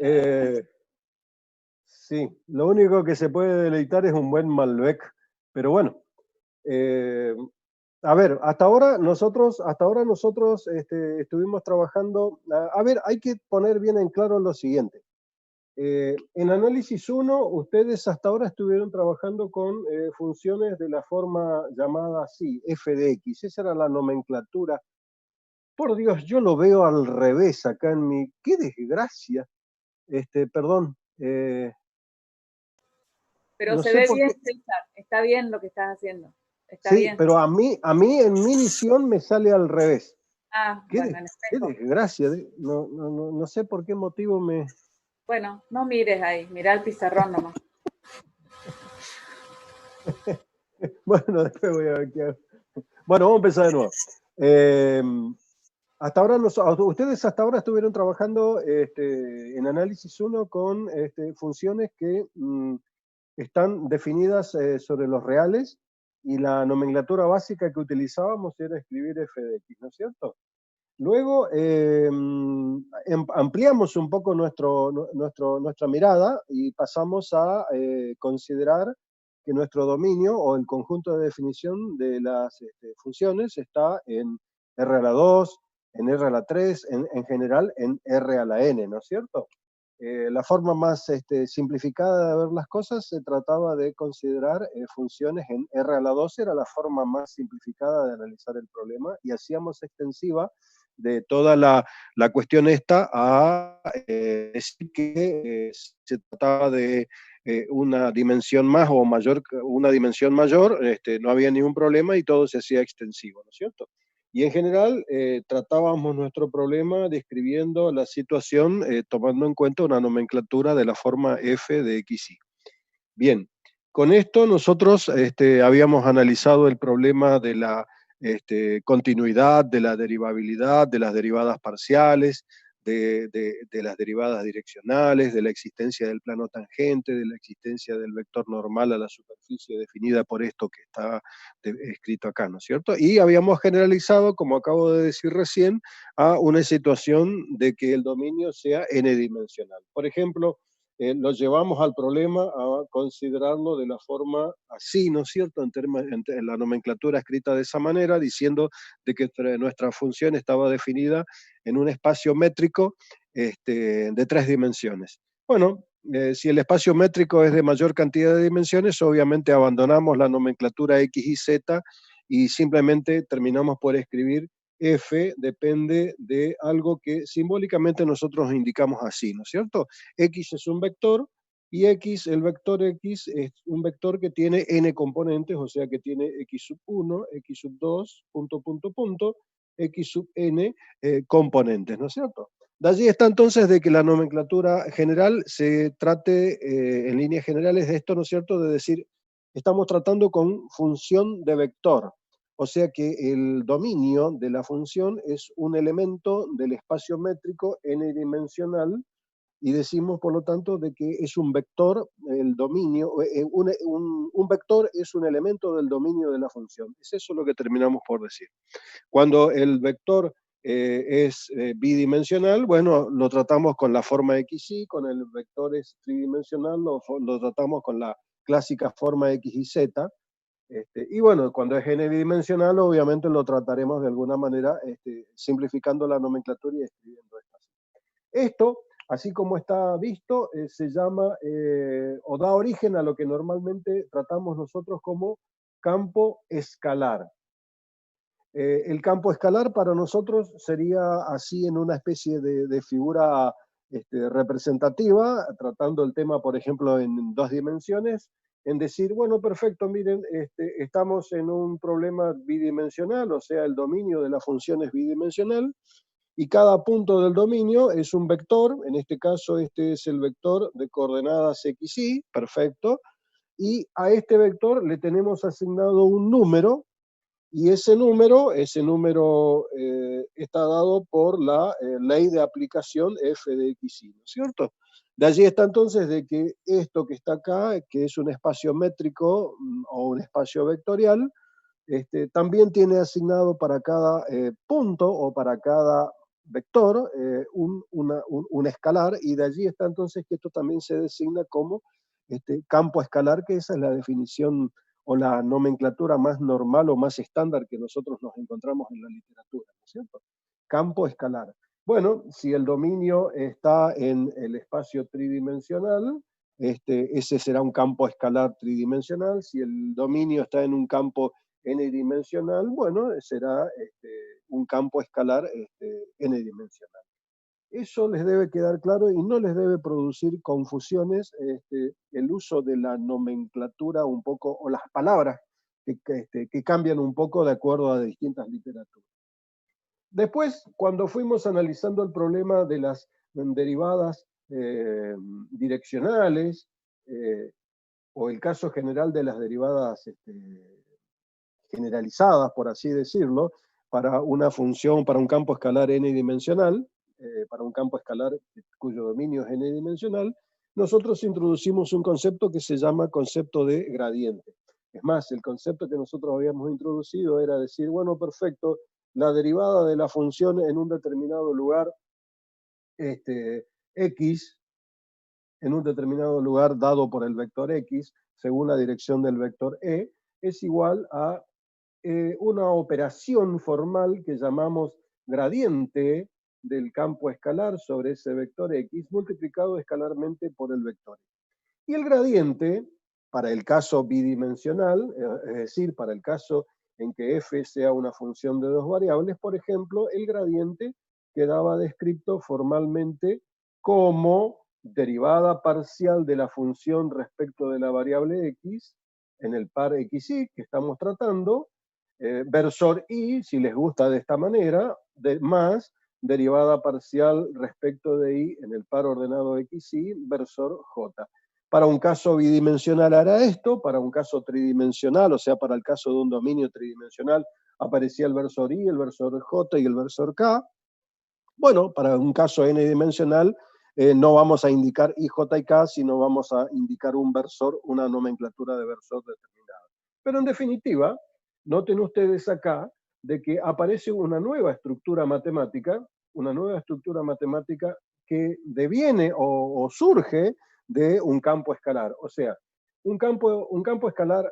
Eh, sí, lo único que se puede deleitar es un buen Malbec, pero bueno. eh, a ver, hasta ahora nosotros estuvimos trabajando. A ver, hay que poner bien en claro lo siguiente. En análisis 1, ustedes hasta ahora estuvieron trabajando con funciones de la forma llamada así, f de x. Esa era la nomenclatura. Por Dios, yo lo veo al revés acá en mi... ¡Qué desgracia! Perdón, Pero no se sé ve por bien, qué. César. Está bien lo que estás haciendo. Está Sí, bien. pero a mí en mi visión me sale al revés. Ah, ¡Qué, bueno, en qué espejo. desgracia! No sé por qué motivo me... Bueno, no mires ahí, mira el pizarrón nomás. Bueno, después voy a ver qué hago. Bueno, vamos a empezar de nuevo. Eh, ustedes hasta ahora estuvieron trabajando en análisis 1 con funciones que están definidas sobre los reales, y la nomenclatura básica que utilizábamos era escribir f de x, ¿no es cierto? Luego ampliamos un poco nuestra mirada y pasamos a considerar que nuestro dominio o el conjunto de definición de las funciones está en R a la 2, en R a la 3, en general en R a la n, ¿no es cierto? La forma más simplificada de ver las cosas se trataba de considerar funciones en R a la 2, era la forma más simplificada de analizar el problema, y hacíamos extensiva de toda la cuestión esta a decir que se trataba de una dimensión más o mayor, una dimensión mayor, no había ningún problema y todo se hacía extensivo, ¿no es cierto? Y en general tratábamos nuestro problema describiendo la situación tomando en cuenta una nomenclatura de la forma f de xy. Bien, con esto nosotros habíamos analizado el problema de la continuidad, de la derivabilidad, de las derivadas parciales, de las derivadas direccionales, de la existencia del plano tangente, de la existencia del vector normal a la superficie definida por esto que está escrito acá, ¿no es cierto? Y habíamos generalizado, como acabo de decir recién, a una situación de que el dominio sea n-dimensional. Por ejemplo, lo llevamos al problema a considerarlo de la forma así, ¿no es cierto?, en la nomenclatura escrita de esa manera, diciendo de que nuestra función estaba definida en un espacio métrico de 3 dimensiones. Bueno, si el espacio métrico es de mayor cantidad de dimensiones, obviamente abandonamos la nomenclatura x y z y simplemente terminamos por escribir f depende de algo que simbólicamente nosotros indicamos así, ¿no es cierto? X es un vector, y x, el vector x, es un vector que tiene n componentes, o sea que tiene x sub 1, x sub 2, punto, x sub n componentes, ¿no es cierto? De allí está entonces de que la nomenclatura general se trate en líneas generales de esto, ¿no es cierto?, de decir, estamos tratando con función de vector. O sea que el dominio de la función es un elemento del espacio métrico n-dimensional, y decimos, por lo tanto, de que es un vector, el dominio, un vector es un elemento del dominio de la función. Es eso lo que terminamos por decir. Cuando el vector es bidimensional, bueno, lo tratamos con la forma xy, con el vector es tridimensional, lo tratamos con la clásica forma x y z. Y bueno, cuando es n bidimensional, obviamente lo trataremos de alguna manera simplificando la nomenclatura y escribiendo esto. Esto, así como está visto, se llama o da origen a lo que normalmente tratamos nosotros como campo escalar. El campo escalar para nosotros sería así en una especie de figura representativa, tratando el tema, por ejemplo, en 2 dimensiones, en decir, bueno, perfecto, miren, estamos en un problema bidimensional, o sea, el dominio de la función es bidimensional, y cada punto del dominio es un vector, en este caso este es el vector de coordenadas xy, perfecto, y a este vector le tenemos asignado un número, y ese número está dado por la ley de aplicación f de xy, ¿no es cierto? De allí está entonces de que esto que está acá, que es un espacio métrico o un espacio vectorial, también tiene asignado para cada punto o para cada vector un escalar, y de allí está entonces que esto también se designa como campo escalar, que esa es la definición o la nomenclatura más normal o más estándar que nosotros nos encontramos en la literatura, ¿no es cierto? Campo escalar. Bueno, si el dominio está en el espacio tridimensional, ese será un campo escalar tridimensional. Si el dominio está en un campo n-dimensional, bueno, será un campo escalar n-dimensional. Eso les debe quedar claro y no les debe producir confusiones el uso de la nomenclatura un poco, o las palabras que cambian un poco de acuerdo a distintas literaturas. Después, cuando fuimos analizando el problema de las derivadas direccionales, o el caso general de las derivadas generalizadas, por así decirlo, para una función, para un campo escalar n-dimensional, para un campo escalar cuyo dominio es n-dimensional, nosotros introducimos un concepto que se llama concepto de gradiente. Es más, el concepto que nosotros habíamos introducido era decir, bueno, perfecto, la derivada de la función en un determinado lugar x, en un determinado lugar dado por el vector x, según la dirección del vector e, es igual a una operación formal que llamamos gradiente del campo escalar sobre ese vector x multiplicado escalarmente por el vector. Y el gradiente, para el caso bidimensional, es decir, para el caso en que f sea una función de dos variables, por ejemplo, el gradiente quedaba descrito formalmente como derivada parcial de la función respecto de la variable x en el par xy que estamos tratando, versor i, si les gusta de esta manera, más derivada parcial respecto de i en el par ordenado xy, versor j. Para un caso bidimensional hará esto, para un caso tridimensional, o sea, para el caso de un dominio tridimensional, aparecía el versor i, el versor j y el versor k. Bueno, para un caso n-dimensional, no vamos a indicar i, j y k, sino vamos a indicar un versor, una nomenclatura de versor determinada. Pero en definitiva, noten ustedes acá de que aparece una nueva estructura matemática que deviene o surge de un campo escalar. O sea, un campo escalar,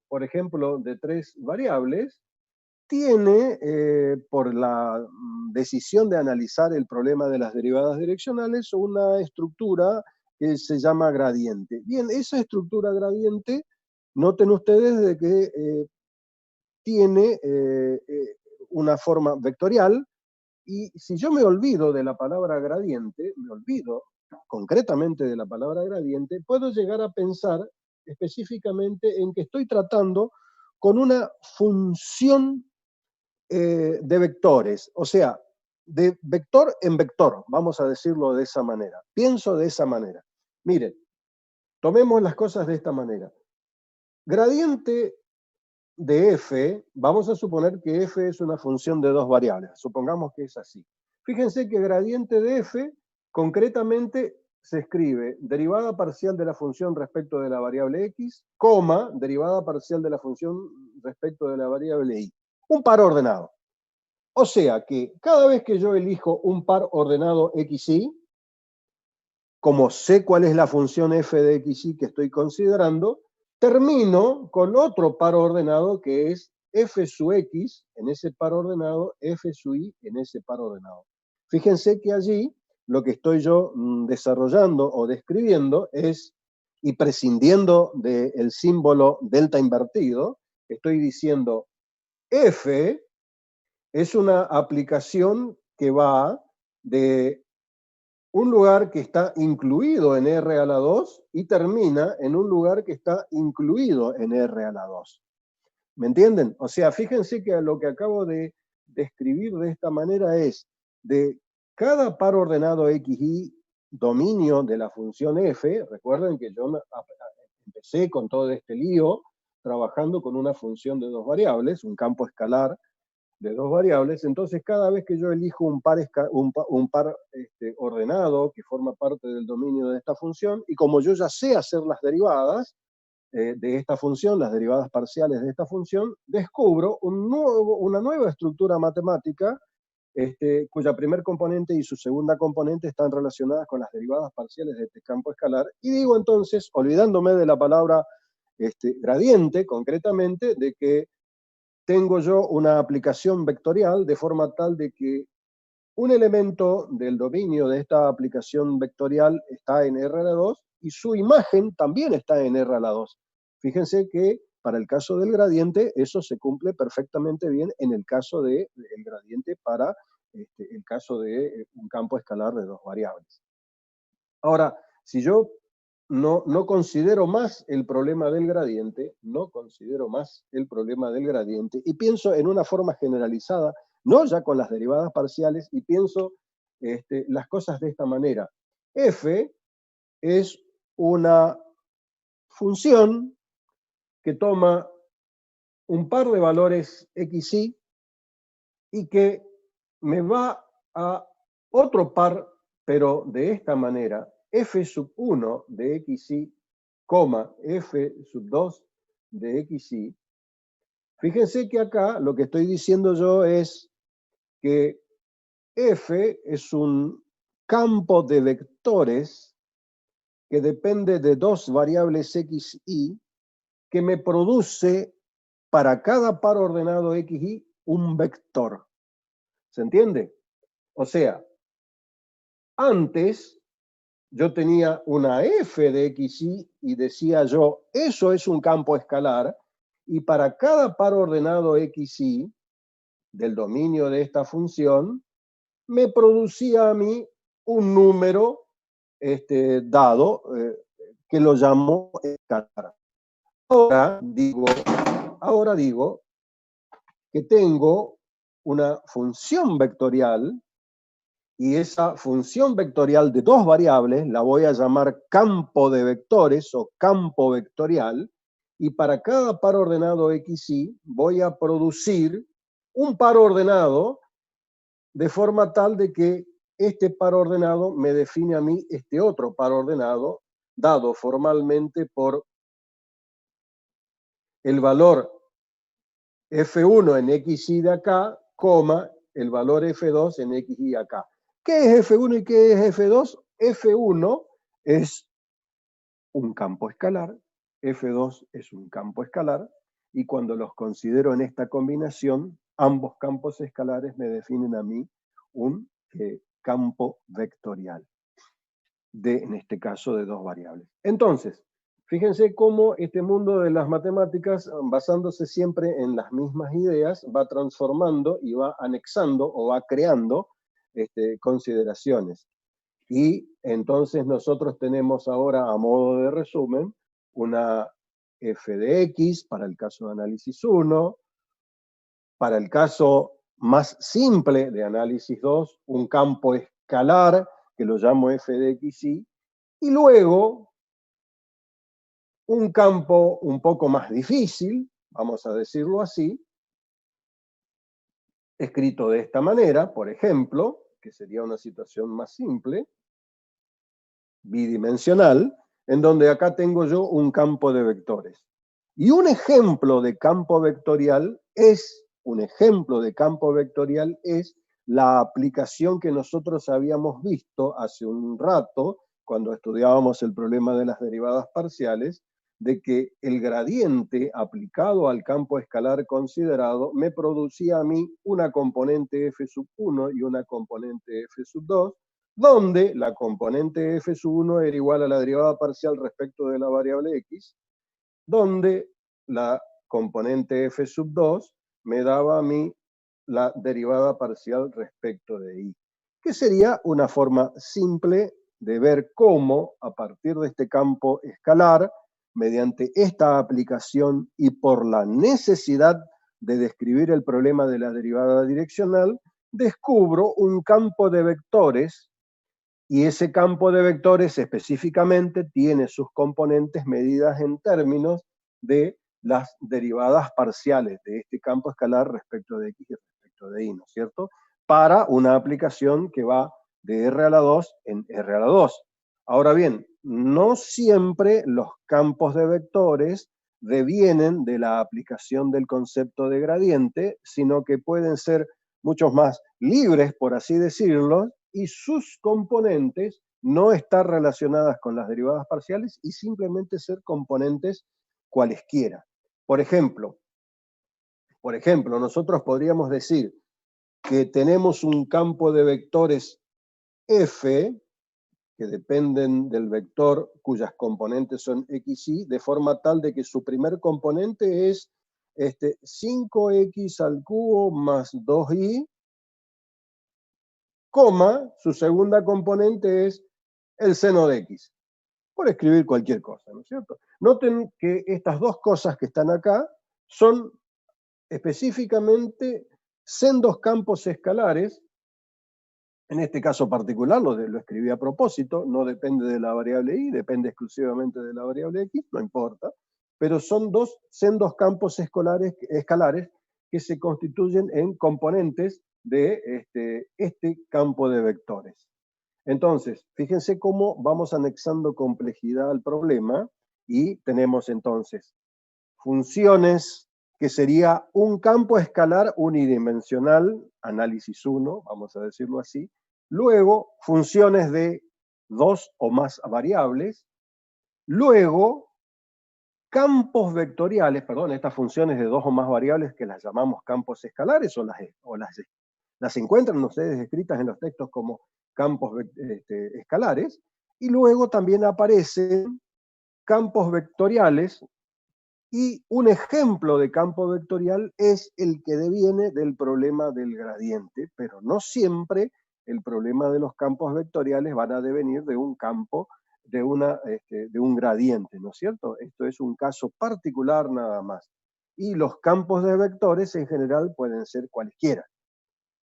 por ejemplo, de 3 variables, tiene, por la decisión de analizar el problema de las derivadas direccionales, una estructura que se llama gradiente. Bien, esa estructura gradiente, noten ustedes de que tiene una forma vectorial, y si yo me olvido de la palabra gradiente, me olvido concretamente de la palabra gradiente, puedo llegar a pensar específicamente en que estoy tratando con una función de vectores, o sea, de vector en vector, vamos a decirlo de esa manera. Pienso de esa manera. Miren, tomemos las cosas de esta manera. Gradiente de f, vamos a suponer que f es una función de dos variables, supongamos que es así. Fíjense que gradiente de f concretamente se escribe derivada parcial de la función respecto de la variable x, coma, derivada parcial de la función respecto de la variable y. Un par ordenado. O sea que cada vez que yo elijo un par ordenado xy, como sé cuál es la función f de xy que estoy considerando, termino con otro par ordenado que es f sub x en ese par ordenado, f sub y en ese par ordenado. Fíjense que allí lo que estoy yo desarrollando o describiendo es, y prescindiendo del símbolo delta invertido, estoy diciendo f es una aplicación que va de un lugar que está incluido en R a la 2 y termina en un lugar que está incluido en R a la 2. ¿Me entienden? O sea, fíjense que lo que acabo de describir de esta manera es de cada par ordenado xy dominio de la función f. Recuerden que yo empecé con todo este lío trabajando con una función de dos variables, un campo escalar de dos variables. Entonces cada vez que yo elijo un par ordenado que forma parte del dominio de esta función, y como yo ya sé hacer las derivadas de esta función, las derivadas parciales de esta función, descubro una nueva estructura matemática cuya primer componente y su segunda componente están relacionadas con las derivadas parciales de este campo escalar. Y digo entonces, olvidándome de la palabra gradiente, concretamente, de que tengo yo una aplicación vectorial de forma tal de que un elemento del dominio de esta aplicación vectorial está en R a la 2 y su imagen también está en R a la 2. Fíjense que para el caso del gradiente eso se cumple perfectamente bien en el caso del gradiente para el caso de un campo escalar de dos variables. Ahora, si yo no considero más el problema del gradiente, y pienso en una forma generalizada, no ya con las derivadas parciales, y pienso las cosas de esta manera. F es una función que toma un par de valores xy y que me va a otro par, pero de esta manera, f sub 1 de xy, f sub 2 de xy. Fíjense que acá lo que estoy diciendo yo es que f es un campo de vectores que depende de dos variables x, y, que me produce para cada par ordenado x, y un vector. ¿Se entiende? O sea, antes yo tenía una f de xy y decía yo, eso es un campo escalar, y para cada par ordenado xy del dominio de esta función, me producía a mí un número dado, que lo llamo escalar. Ahora digo que tengo una función vectorial, y esa función vectorial de dos variables la voy a llamar campo de vectores o campo vectorial, y para cada par ordenado xy voy a producir un par ordenado de forma tal de que este par ordenado me define a mí este otro par ordenado, dado formalmente por el valor f1 en xy de acá, el valor f2 en xy acá. ¿Qué es f1 y qué es f2? f1 es un campo escalar, f2 es un campo escalar, y cuando los considero en esta combinación, ambos campos escalares me definen a mí un campo vectorial, en este caso de dos variables. Entonces, fíjense cómo este mundo de las matemáticas, basándose siempre en las mismas ideas, va transformando y va anexando o va creando consideraciones. Y entonces nosotros tenemos ahora, a modo de resumen, una f de x para el caso de análisis 1, para el caso más simple de análisis 2, un campo escalar que lo llamo f de xy, y luego un campo un poco más difícil, vamos a decirlo así, escrito de esta manera, por ejemplo, que sería una situación más simple, bidimensional, en donde acá tengo yo un campo de vectores. Y un ejemplo de campo vectorial es la aplicación que nosotros habíamos visto hace un rato, cuando estudiábamos el problema de las derivadas parciales, de que el gradiente aplicado al campo escalar considerado me producía a mí una componente f sub 1 y una componente f sub 2, donde la componente f sub 1 era igual a la derivada parcial respecto de la variable x, donde la componente f sub 2 me daba a mí la derivada parcial respecto de y, que sería una forma simple de ver cómo, a partir de este campo escalar, mediante esta aplicación y por la necesidad de describir el problema de la derivada direccional, descubro un campo de vectores, y ese campo de vectores específicamente tiene sus componentes medidas en términos de las derivadas parciales de este campo escalar respecto de x y respecto de y, ¿no es cierto? Para una aplicación que va de R a la 2 en R a la 2. Ahora bien, no siempre los campos de vectores devienen de la aplicación del concepto de gradiente, sino que pueden ser muchos más libres, por así decirlo, y sus componentes no están relacionadas con las derivadas parciales y simplemente ser componentes cualesquiera. Por ejemplo, nosotros podríamos decir que tenemos un campo de vectores F, que dependen del vector cuyas componentes son x, y, de forma tal de que su primer componente es 5x al cubo más 2y, su segunda componente es el seno de x. Por escribir cualquier cosa, ¿no es cierto? Noten que estas dos cosas que están acá son específicamente sendos campos escalares. En este caso particular lo escribí a propósito, no depende de la variable y, depende exclusivamente de la variable x, no importa, pero son dos sendos campos escalares que se constituyen en componentes de este campo de vectores. Entonces, fíjense cómo vamos anexando complejidad al problema y tenemos entonces funciones que sería un campo escalar unidimensional, análisis 1, vamos a decirlo así. Luego, funciones de dos o más variables. Luego, campos vectoriales, estas funciones de dos o más variables que las llamamos campos escalares o las encuentran ustedes escritas en los textos como campos escalares. Y luego también aparecen campos vectoriales. Y un ejemplo de campo vectorial es el que deviene del problema del gradiente, pero no siempre el problema de los campos vectoriales van a devenir de un campo, de un gradiente, ¿no es cierto? Esto es un caso particular nada más. Y los campos de vectores en general pueden ser cualquiera.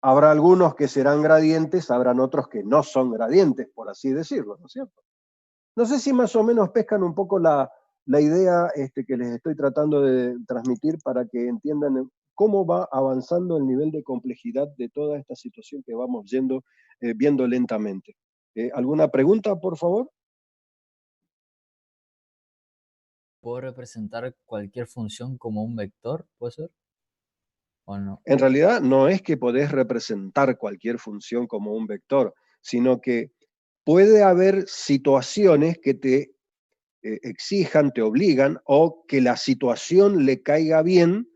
Habrá algunos que serán gradientes, habrán otros que no son gradientes, por así decirlo, ¿no es cierto? No sé si más o menos pescan un poco la idea que les estoy tratando de transmitir para que entiendan cómo va avanzando el nivel de complejidad de toda esta situación que vamos viendo lentamente. ¿Alguna pregunta, por favor? ¿Puedo representar cualquier función como un vector, puede ser? ¿O no? En realidad no es que podés representar cualquier función como un vector, sino que puede haber situaciones que te exijan, te obligan, o que la situación le caiga bien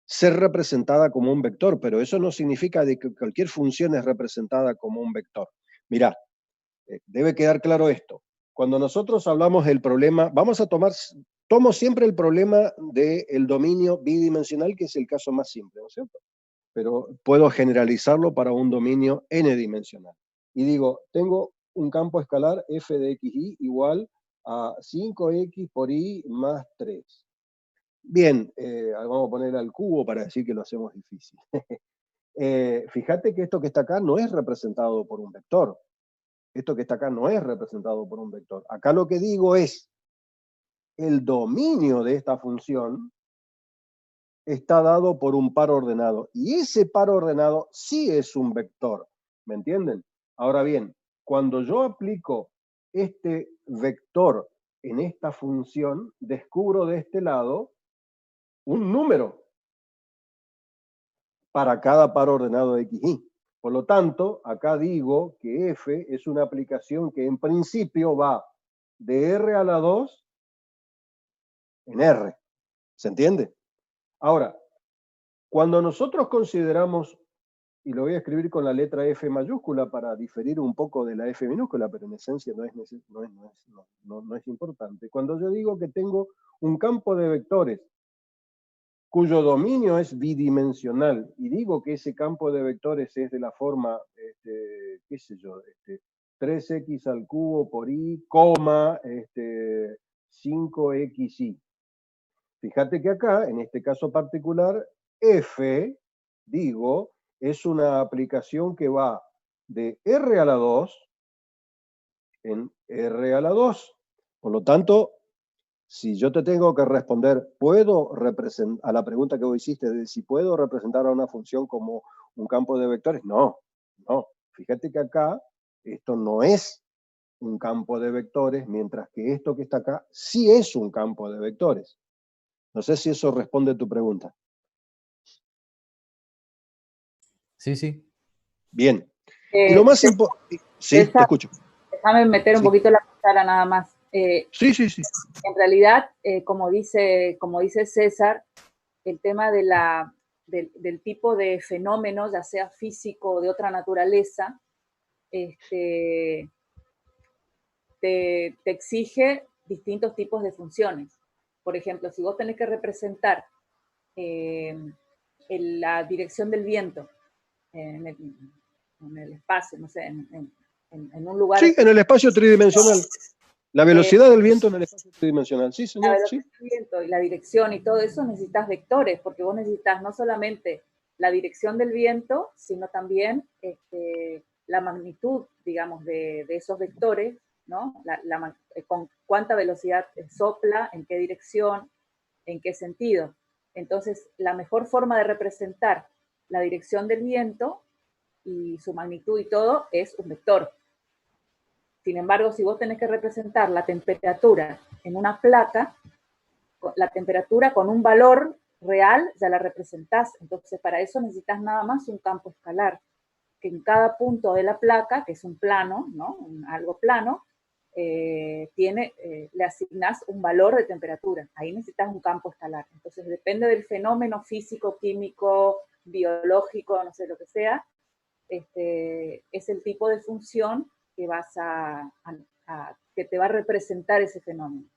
ser representada como un vector, pero eso no significa de que cualquier función es representada como un vector. Mirá, debe quedar claro esto. Cuando nosotros hablamos del problema, tomo siempre el problema del dominio bidimensional, que es el caso más simple, ¿no es cierto? Pero puedo generalizarlo para un dominio n-dimensional. Y digo, tengo un campo escalar f de xy igual a 5x por y más 3. Bien, vamos a poner al cubo para decir que lo hacemos difícil. Fíjate que esto que está acá no es representado por un vector. Esto que está acá no es representado por un vector. Acá lo que digo es, el dominio de esta función está dado por un par ordenado. Y ese par ordenado sí es un vector. ¿Me entienden? Ahora bien, cuando yo aplico este vector en esta función, descubro de este lado un número para cada par ordenado de xy. Por lo tanto, acá digo que f es una aplicación que en principio va de r a la 2 en r. ¿Se entiende? Ahora, cuando nosotros consideramos, y lo voy a escribir con la letra F mayúscula para diferir un poco de la F minúscula, pero en esencia no es importante. Cuando yo digo que tengo un campo de vectores cuyo dominio es bidimensional, y digo que ese campo de vectores es de la forma, qué sé yo, 3x al cubo por y, 5xy. Fíjate que acá, en este caso particular, f, digo, es una aplicación que va de r a la 2 en r a la 2. Por lo tanto, si yo te tengo que responder, a la pregunta que vos hiciste de si puedo representar a una función como un campo de vectores, no. Fíjate que acá esto no es un campo de vectores, mientras que esto que está acá sí es un campo de vectores. No sé si eso responde a tu pregunta. Sí, sí. Bien. Y lo más importante... Sí, te escucho. Déjame meter un Sí. poquito la cuchara nada más. Sí, sí, sí. En realidad, como dice César, el tema del tipo de fenómeno, ya sea físico o de otra naturaleza, te exige distintos tipos de funciones. Por ejemplo, si vos tenés que representar la dirección del viento en el espacio, no sé, en un lugar... Sí, en el espacio tridimensional. La velocidad del viento en el espacio tridimensional. Sí, La señor, velocidad sí. del viento y la dirección y todo eso necesitas vectores, porque vos necesitas no solamente la dirección del viento, sino también la magnitud, digamos, de esos vectores, ¿no? Con cuánta velocidad sopla, en qué dirección, en qué sentido. Entonces, la mejor forma de representar la dirección del viento y su magnitud y todo es un vector. Sin embargo, si vos tenés que representar la temperatura en una placa, la temperatura con un valor real ya la representás. Entonces, para eso necesitas nada más un campo escalar, que en cada punto de la placa, que es un plano, ¿no? Algo plano, le asignás un valor de temperatura. Ahí necesitas un campo escalar. Entonces, depende del fenómeno físico, químico, biológico, no sé lo que sea, es el tipo de función que que te va a representar ese fenómeno.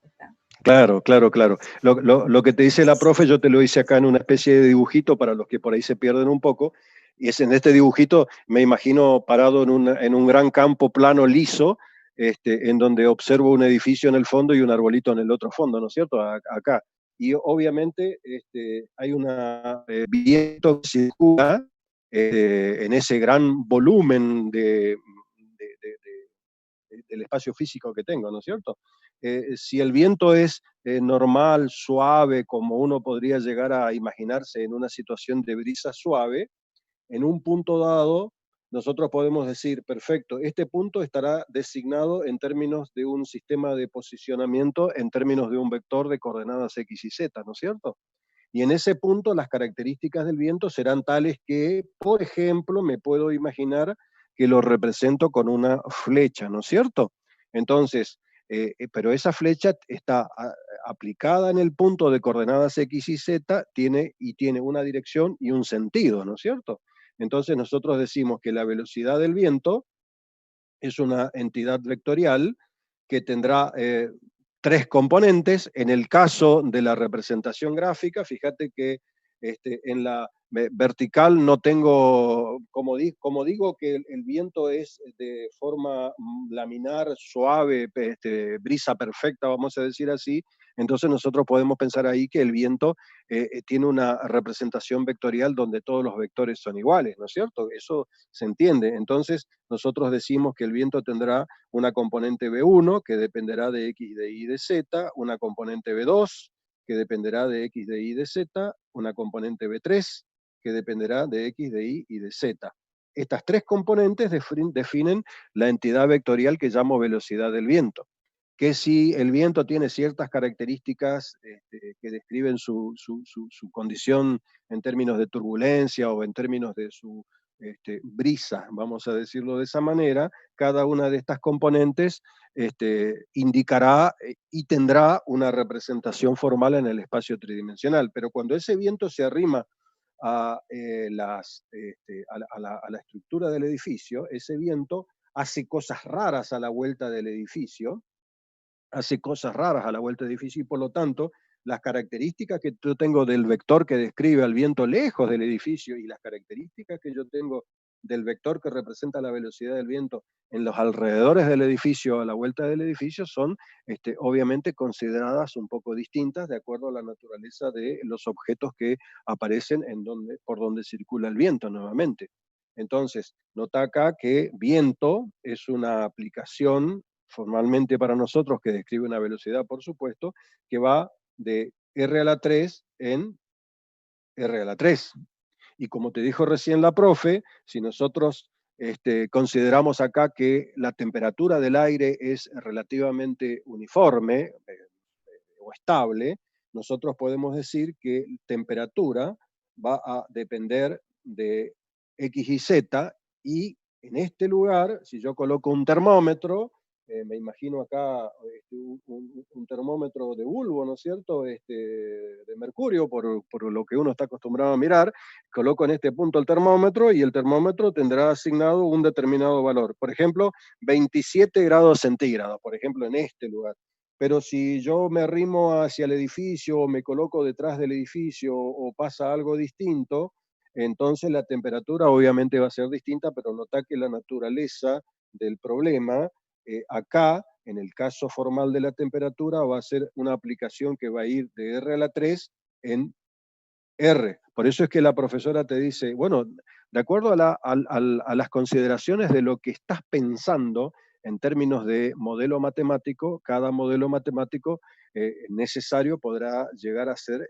¿Está? Claro, claro, claro. Lo que te dice la profe, yo te lo hice acá en una especie de dibujito para los que por ahí se pierden un poco. Y es en este dibujito, me imagino parado en un gran campo plano liso, en donde observo un edificio en el fondo y un arbolito en el otro fondo, ¿no es cierto? Acá. Y obviamente hay un viento que circula en ese gran volumen del espacio físico que tengo, ¿no es cierto? Si el viento es normal, suave, como uno podría llegar a imaginarse en una situación de brisa suave, en un punto dado, nosotros podemos decir, perfecto, este punto estará designado en términos de un sistema de posicionamiento, en términos de un vector de coordenadas X y Z, ¿no es cierto? Y en ese punto las características del viento serán tales que, por ejemplo, me puedo imaginar que lo represento con una flecha, ¿no es cierto? Entonces, pero esa flecha está aplicada en el punto de coordenadas X y Z, tiene una dirección y un sentido, ¿no es cierto? Entonces nosotros decimos que la velocidad del viento es una entidad vectorial que tendrá tres componentes. En el caso de la representación gráfica, fíjate que en la vertical no tengo, como digo que el viento es de forma laminar, suave, brisa perfecta, vamos a decir así, entonces nosotros podemos pensar ahí que el viento tiene una representación vectorial donde todos los vectores son iguales, ¿no es cierto? Eso se entiende. Entonces nosotros decimos que el viento tendrá una componente B1 que dependerá de X, de Y, de Z, una componente B2 que dependerá de X, de Y, de Z, una componente B3 que dependerá de X, de Y y de Z. Estas tres componentes definen la entidad vectorial que llamo velocidad del viento. Que si el viento tiene ciertas características que describen su condición en términos de turbulencia o en términos de su brisa, vamos a decirlo de esa manera, cada una de estas componentes indicará y tendrá una representación formal en el espacio tridimensional. Pero cuando ese viento se arrima a la estructura del edificio, ese viento hace cosas raras a la vuelta del edificio, hace cosas raras a la vuelta del edificio y por lo tanto las características que yo tengo del vector que describe al viento lejos del edificio y las características que yo tengo del vector que representa la velocidad del viento en los alrededores del edificio a la vuelta del edificio son obviamente consideradas un poco distintas de acuerdo a la naturaleza de los objetos que aparecen por donde circula el viento nuevamente. Entonces, nota acá que viento es una aplicación formalmente para nosotros, que describe una velocidad, por supuesto, que va de R a la 3 en R a la 3. Y como te dijo recién la profe, si nosotros consideramos acá que la temperatura del aire es relativamente uniforme o estable, nosotros podemos decir que temperatura va a depender de X y Z, y en este lugar, si yo coloco un termómetro, me imagino acá un termómetro de bulbo, ¿no es cierto?, de mercurio, por lo que uno está acostumbrado a mirar, coloco en este punto el termómetro y el termómetro tendrá asignado un determinado valor. Por ejemplo, 27 grados centígrados, por ejemplo, en este lugar. Pero si yo me arrimo hacia el edificio o me coloco detrás del edificio o pasa algo distinto, entonces la temperatura obviamente va a ser distinta, pero nota que la naturaleza del problema, acá, en el caso formal de la temperatura, va a ser una aplicación que va a ir de R a la 3 en R. Por eso es que la profesora te dice, bueno, de acuerdo a las consideraciones de lo que estás pensando en términos de modelo matemático, cada modelo matemático necesario podrá llegar a ser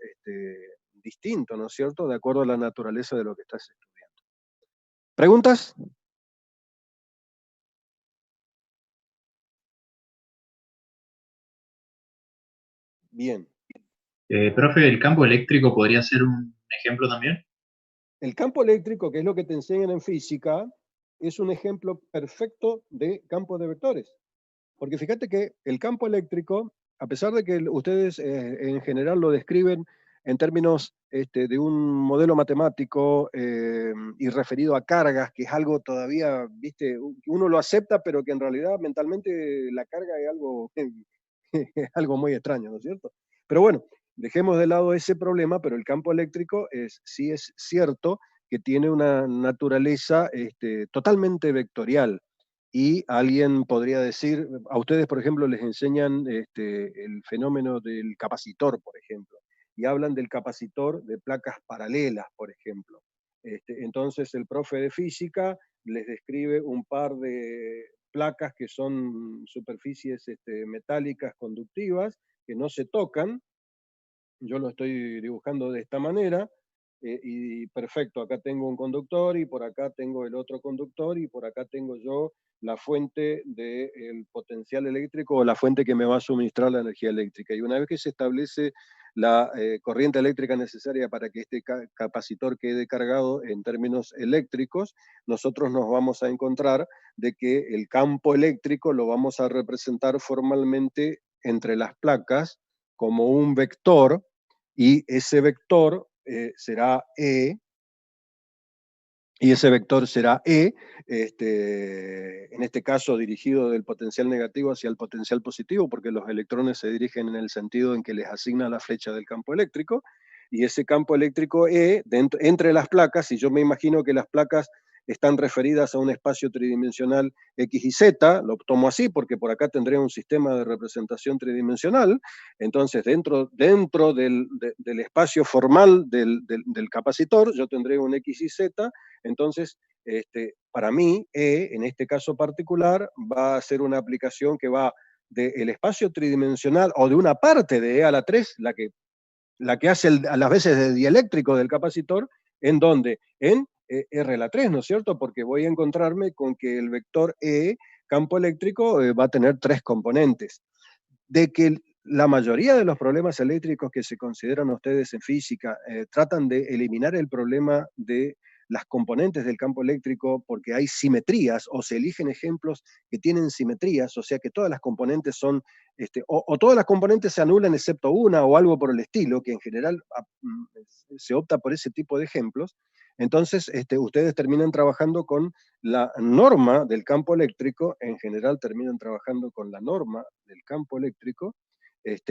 distinto, ¿no es cierto?, de acuerdo a la naturaleza de lo que estás estudiando. ¿Preguntas? Bien. Profe, ¿el campo eléctrico podría ser un ejemplo también? El campo eléctrico, que es lo que te enseñan en física, es un ejemplo perfecto de campo de vectores. Porque fíjate que el campo eléctrico, a pesar de que ustedes en general lo describen en términos de un modelo matemático y referido a cargas, que es algo todavía, viste, uno lo acepta, pero que en realidad mentalmente la carga es algo, algo muy extraño, ¿no es cierto? Pero bueno, dejemos de lado ese problema, pero el campo eléctrico sí es cierto que tiene una naturaleza totalmente vectorial. Y alguien podría decir, a ustedes, por ejemplo, les enseñan el fenómeno del capacitor, por ejemplo, y hablan del capacitor de placas paralelas, por ejemplo. Entonces el profe de física les describe un par de placas que son superficies metálicas conductivas, que no se tocan. Yo lo estoy dibujando de esta manera, y perfecto, acá tengo un conductor y por acá tengo el otro conductor y por acá tengo yo la fuente del potencial eléctrico o la fuente que me va a suministrar la energía eléctrica. Y una vez que se establece la corriente eléctrica necesaria para que este capacitor quede cargado en términos eléctricos, nosotros nos vamos a encontrar de que el campo eléctrico lo vamos a representar formalmente entre las placas como un vector, y ese vector será E, y ese vector será E, en este caso dirigido del potencial negativo hacia el potencial positivo, porque los electrones se dirigen en el sentido en que les asigna la flecha del campo eléctrico, y ese campo eléctrico E, entre las placas, y yo me imagino que las placas están referidas a un espacio tridimensional X y Z, lo tomo así porque por acá tendré un sistema de representación tridimensional, entonces dentro del espacio formal del capacitor yo tendré un X y Z, entonces para mí E, en este caso particular, va a ser una aplicación que va del espacio tridimensional o de una parte de E a la 3, la que hace a las veces de dieléctrico del capacitor, en donde en R a la 3, ¿no es cierto? Porque voy a encontrarme con que el vector E, campo eléctrico, va a tener 3 componentes. De que la mayoría de los problemas eléctricos que se consideran ustedes en física tratan de eliminar el problema de las componentes del campo eléctrico porque hay simetrías o se eligen ejemplos que tienen simetrías, o sea que todas las componentes son, o todas las componentes se anulan excepto una o algo por el estilo, que en general se opta por ese tipo de ejemplos. Entonces ustedes terminan trabajando con la norma del campo eléctrico, en general terminan trabajando con la norma del campo eléctrico,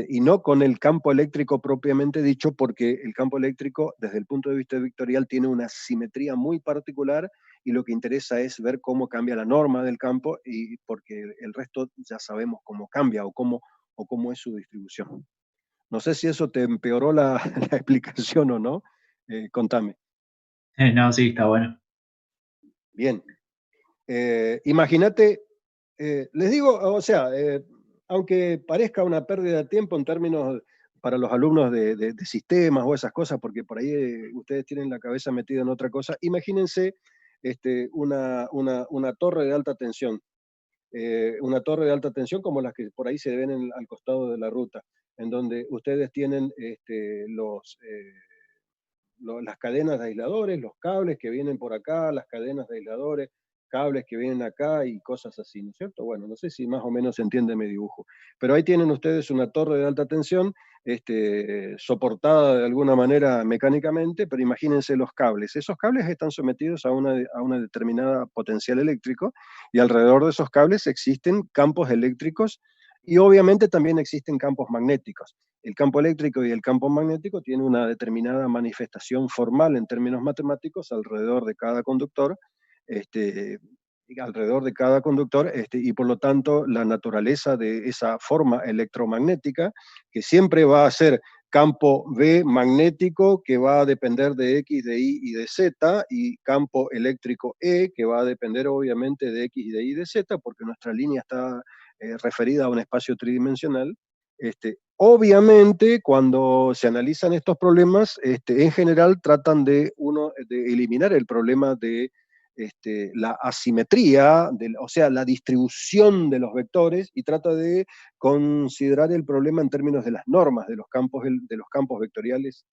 y no con el campo eléctrico propiamente dicho, porque el campo eléctrico, desde el punto de vista vectorial, tiene una simetría muy particular, y lo que interesa es ver cómo cambia la norma del campo, y porque el resto ya sabemos cómo cambia o cómo es su distribución. No sé si eso te empeoró la explicación o no. Contame. No, sí, está bueno. Bien. Imagínate, les digo, o sea, aunque parezca una pérdida de tiempo en términos para los alumnos de sistemas o esas cosas, porque por ahí ustedes tienen la cabeza metida en otra cosa, imagínense una torre de alta tensión, una torre de alta tensión como las que por ahí se ven al costado de la ruta, en donde ustedes tienen las cadenas de aisladores, los cables que vienen por acá, las cadenas de aisladores, cables que vienen acá y cosas así, ¿no es cierto? Bueno, no sé si más o menos se entiende mi dibujo. Pero ahí tienen ustedes una torre de alta tensión, soportada de alguna manera mecánicamente, pero imagínense los cables. Esos cables están sometidos a una determinada potencial eléctrico, y alrededor de esos cables existen campos eléctricos, y obviamente también existen campos magnéticos. El campo eléctrico y el campo magnético tienen una determinada manifestación formal en términos matemáticos alrededor de cada conductor, y por lo tanto la naturaleza de esa forma electromagnética, que siempre va a ser campo B magnético, que va a depender de X, de Y y de Z, y campo eléctrico E, que va a depender obviamente de X, de Y y de Z, porque nuestra línea está referida a un espacio tridimensional. Obviamente, cuando se analizan estos problemas, en general tratan de eliminar el problema de la asimetría, o sea, la distribución de los vectores, y trata de considerar el problema en términos de las normas de los campos vectoriales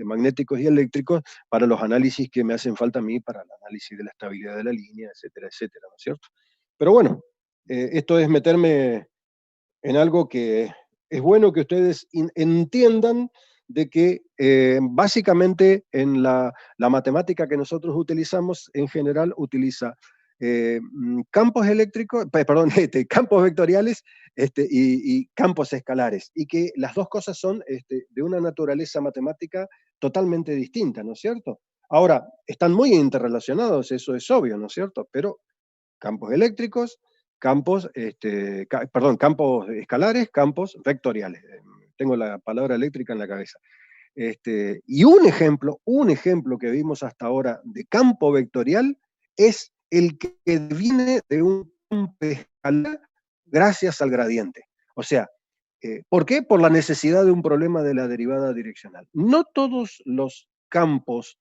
magnéticos y eléctricos, para los análisis que me hacen falta a mí, para el análisis de la estabilidad de la línea, etcétera, etcétera, ¿no es cierto? Pero bueno, esto es meterme en algo que es bueno que ustedes entiendan, de que básicamente en la matemática que nosotros utilizamos, en general utiliza campos eléctricos, perdón, campos vectoriales y campos escalares, y que las dos cosas son de una naturaleza matemática totalmente distinta, ¿no es cierto? Ahora, están muy interrelacionados, eso es obvio, ¿no es cierto? Pero campos eléctricos, campos escalares, campos vectoriales. Tengo la palabra eléctrica en la cabeza. Y un ejemplo que vimos hasta ahora de campo vectorial es el que viene de un campo escalar gracias al gradiente. O sea, ¿por qué? Por la necesidad de un problema de la derivada direccional. No todos los campos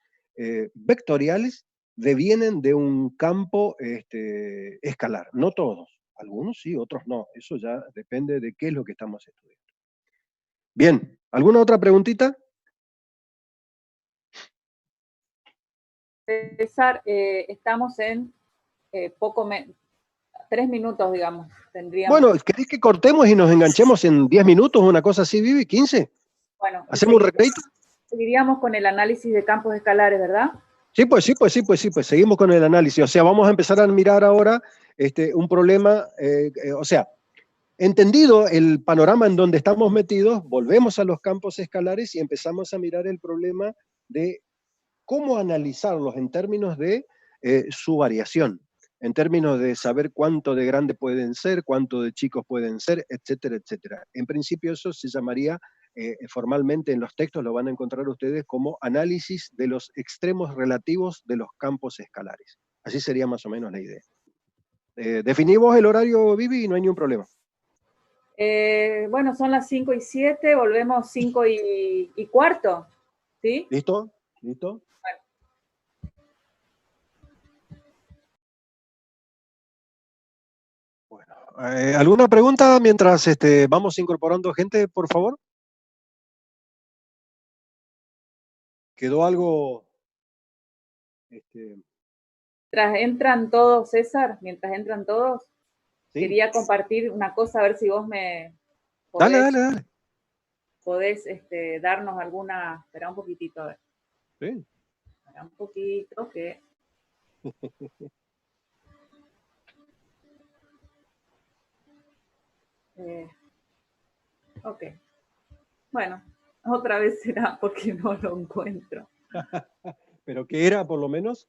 vectoriales devienen de un campo escalar, no todos. Algunos sí, otros no. Eso ya depende de qué es lo que estamos estudiando. Bien, ¿alguna otra preguntita? César, estamos en 3 minutos, digamos, tendríamos. Bueno, ¿querés que cortemos y nos enganchemos en 10 minutos, una cosa así, Vivi? ¿15? Bueno, ¿hacemos un recreito? Seguiríamos con el análisis de campos escalares, ¿verdad? Sí, pues seguimos con el análisis. O sea, vamos a empezar a mirar ahora un problema, o sea, entendido el panorama en donde estamos metidos, volvemos a los campos escalares y empezamos a mirar el problema de cómo analizarlos en términos de su variación, en términos de saber cuánto de grande pueden ser, cuánto de chicos pueden ser, etcétera, etcétera. En principio eso se llamaría, formalmente en los textos lo van a encontrar ustedes como análisis de los extremos relativos de los campos escalares. Así sería más o menos la idea. Definimos el horario, Vivi, y no hay ningún problema. Bueno, son las 5:07, volvemos 5:15, ¿sí? ¿Listo? ¿Listo? Bueno, ¿alguna pregunta mientras vamos incorporando gente, por favor? ¿Quedó algo? Mientras entran todos, César, ¿Sí? Quería compartir una cosa, a ver si vos me podés, Dale. podés darnos alguna. Espera un poquitito, a ver. Sí. Espera un poquito que. Ok. Bueno, otra vez será porque no lo encuentro. ¿Pero qué era, por lo menos?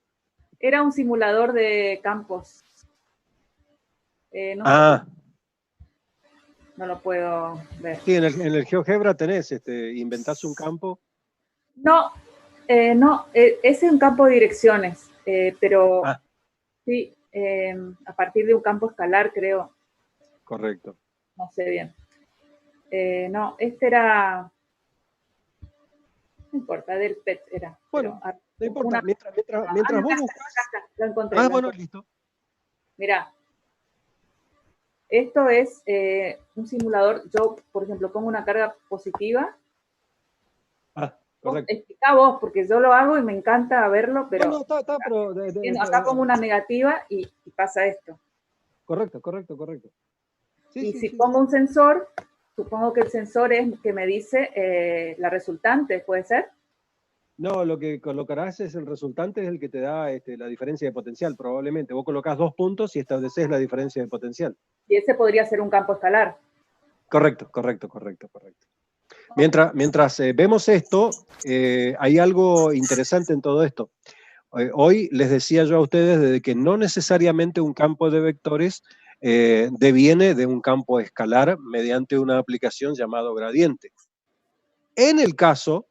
Era un simulador de campos. No lo puedo ver. Sí, en el GeoGebra tenés, inventás un campo. No, ese es un campo de direcciones, pero sí, a partir de un campo escalar, creo. Correcto. No sé bien. No, este era. No importa, del PET era. Bueno, pero, no importa. Mientras vos buscas. Lo encontré. Bueno, listo. Mira, esto es un simulador. Yo, por ejemplo, pongo una carga positiva correcto. Explica vos, porque yo lo hago y me encanta verlo, pero No, está, pero... acá como una negativa y pasa esto. Correcto. Sí, Y sí, si sí. pongo un sensor, supongo que el sensor es que me dice la resultante, ¿puede ser? No, lo que colocarás es el resultante, es el que te da la diferencia de potencial, probablemente. Vos colocás 2 puntos y estableces la diferencia de potencial. Y ese podría ser un campo escalar. Correcto. Mientras vemos esto, hay algo interesante en todo esto. Hoy les decía yo a ustedes de que no necesariamente un campo de vectores deviene de un campo escalar mediante una aplicación llamado gradiente. En el caso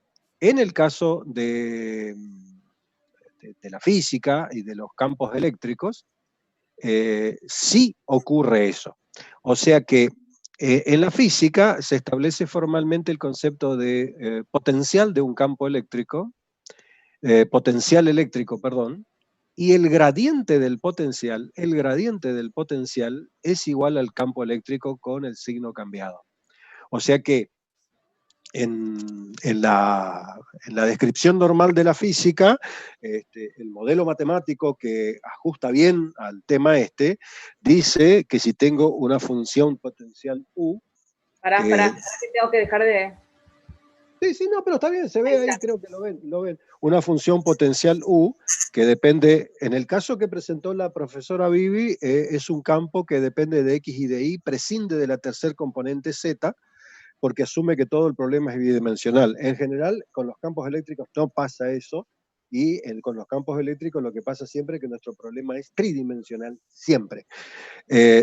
de la física y de los campos eléctricos, sí ocurre eso. O sea que en la física se establece formalmente el concepto de potencial de un campo eléctrico, potencial eléctrico, perdón, y el gradiente del potencial es igual al campo eléctrico con el signo cambiado. O sea que en la descripción normal de la física, el modelo matemático que ajusta bien al tema dice que si tengo una función potencial U... Pará, que tengo que dejar de... Sí, no, pero está bien, se ve ahí, creo que lo ven. Una función potencial U que depende, en el caso que presentó la profesora Vivi, es un campo que depende de X y de Y, prescinde de la tercer componente Z, porque asume que todo el problema es bidimensional. En general, con los campos eléctricos no pasa eso, y con los campos eléctricos lo que pasa siempre es que nuestro problema es tridimensional, siempre.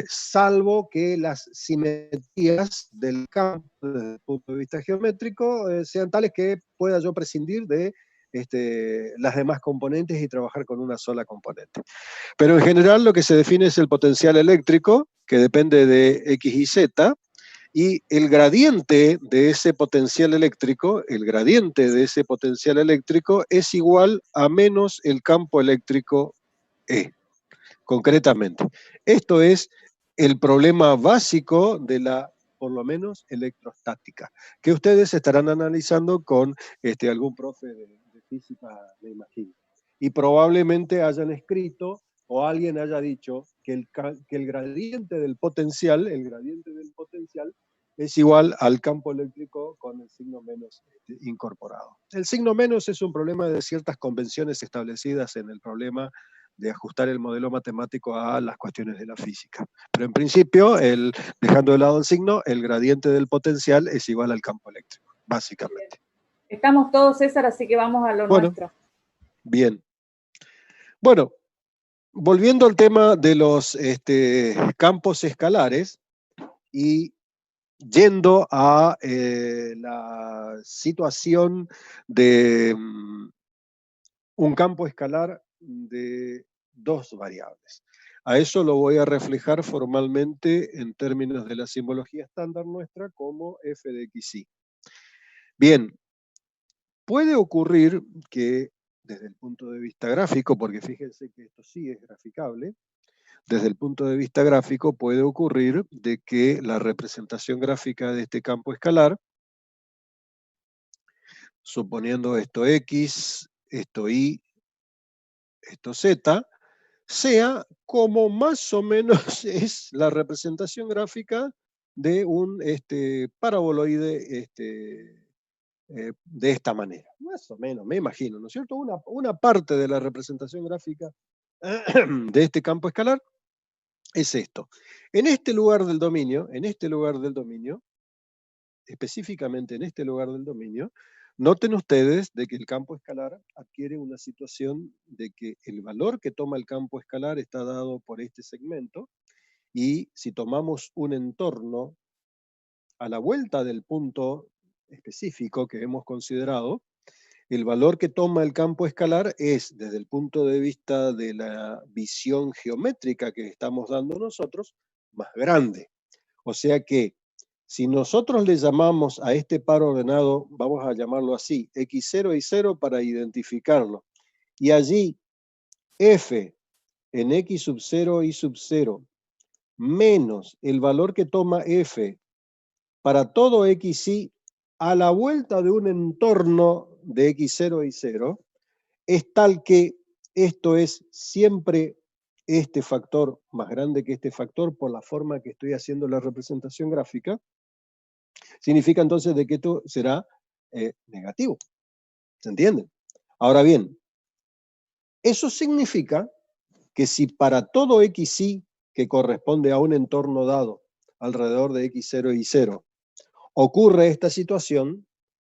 Salvo que las simetrías del campo desde el punto de vista geométrico sean tales que pueda yo prescindir de las demás componentes y trabajar con una sola componente. Pero en general lo que se define es el potencial eléctrico, que depende de X y Z, y el gradiente de ese potencial eléctrico, es igual a menos el campo eléctrico E, concretamente. Esto es el problema básico de la, por lo menos, electrostática, que ustedes estarán analizando con algún profe de física, me imagino. Y probablemente hayan escrito o alguien haya dicho que el gradiente del potencial es igual al campo eléctrico con el signo menos incorporado. El signo menos es un problema de ciertas convenciones establecidas en el problema de ajustar el modelo matemático a las cuestiones de la física. Pero en principio, dejando de lado el signo, el gradiente del potencial es igual al campo eléctrico, básicamente. Estamos todos, César, así que vamos a lo nuestro. Bien. Bueno, volviendo al tema de los campos escalares y yendo a la situación de un campo escalar de 2 variables. A eso lo voy a reflejar formalmente en términos de la simbología estándar nuestra como f de xy. Bien, puede ocurrir que desde el punto de vista gráfico, porque fíjense que esto sí es graficable, desde el punto de vista gráfico puede ocurrir de que la representación gráfica de este campo escalar, suponiendo esto x, esto y, esto z, sea como más o menos es la representación gráfica de un paraboloide de esta manera. Más o menos, me imagino, ¿no es cierto? Una parte de la representación gráfica de este campo escalar es esto. En este lugar del dominio, específicamente en este lugar del dominio, noten ustedes de que el campo escalar adquiere una situación de que el valor que toma el campo escalar está dado por este segmento, y si tomamos un entorno a la vuelta del punto específico que hemos considerado, el valor que toma el campo escalar es, desde el punto de vista de la visión geométrica que estamos dando nosotros, más grande. O sea que si nosotros le llamamos a este par ordenado, vamos a llamarlo así, x0 y 0 para identificarlo, y allí f en x sub 0 y sub 0 menos el valor que toma f para todo xy a la vuelta de un entorno de x0, y0 es tal que esto es siempre este factor más grande que este factor por la forma que estoy haciendo la representación gráfica, significa entonces de que esto será negativo. ¿Se entiende? Ahora bien, eso significa que si para todo xy que corresponde a un entorno dado alrededor de x0 y 0 ocurre esta situación,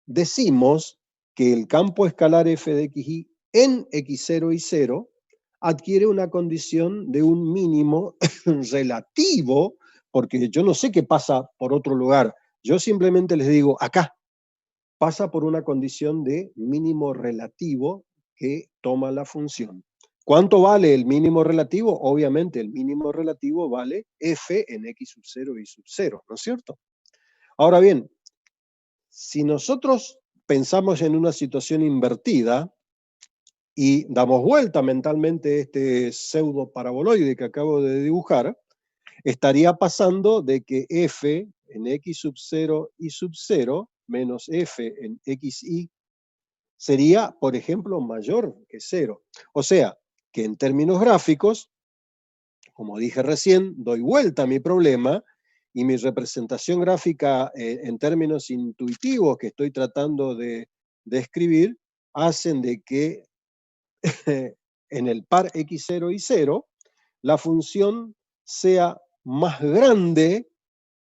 decimos que el campo escalar f de xy en x0 y 0 adquiere una condición de un mínimo relativo, porque yo no sé qué pasa por otro lugar, yo simplemente les digo, acá pasa por una condición de mínimo relativo que toma la función. ¿Cuánto vale el mínimo relativo? Obviamente el mínimo relativo vale f en x sub 0 y sub 0, ¿no es cierto? Ahora bien, si nosotros pensamos en una situación invertida y damos vuelta mentalmente este pseudo paraboloide que acabo de dibujar, estaría pasando de que f en x sub 0 y sub 0 menos f en xy sería, por ejemplo, mayor que 0. O sea, que en términos gráficos, como dije recién, doy vuelta a mi problema y mi representación gráfica en términos intuitivos que estoy tratando de escribir, hacen de que en el par x0 y 0, la función sea más grande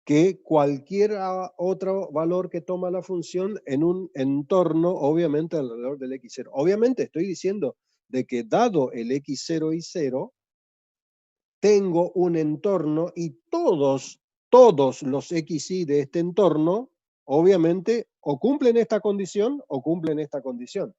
que cualquier otro valor que toma la función en un entorno, obviamente, alrededor del x0. Obviamente estoy diciendo de que dado el x0 y 0, tengo un entorno y todos los xy de este entorno, obviamente, o cumplen esta condición o cumplen esta condición.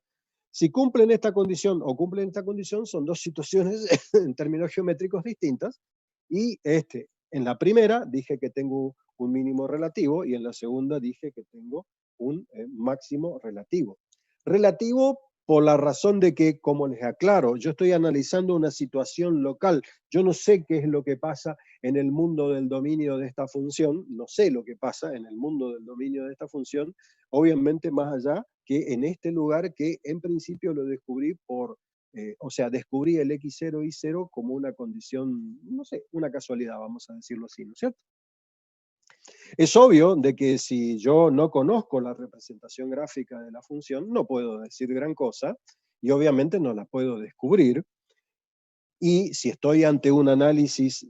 Si cumplen esta condición o cumplen esta condición, son dos situaciones en términos geométricos distintas, y en la primera dije que tengo un mínimo relativo y en la segunda dije que tengo un máximo relativo. Relativo por la razón de que, como les aclaro, yo estoy analizando una situación local. Yo no sé qué es lo que pasa en el mundo del dominio de esta función, no sé lo que pasa en el mundo del dominio de esta función, obviamente más allá que en este lugar que en principio lo descubrí o sea, descubrí el x0 y 0 como una condición, no sé, una casualidad, vamos a decirlo así, ¿no es cierto? Es obvio de que si yo no conozco la representación gráfica de la función, no puedo decir gran cosa, y obviamente no la puedo descubrir, y si estoy ante un análisis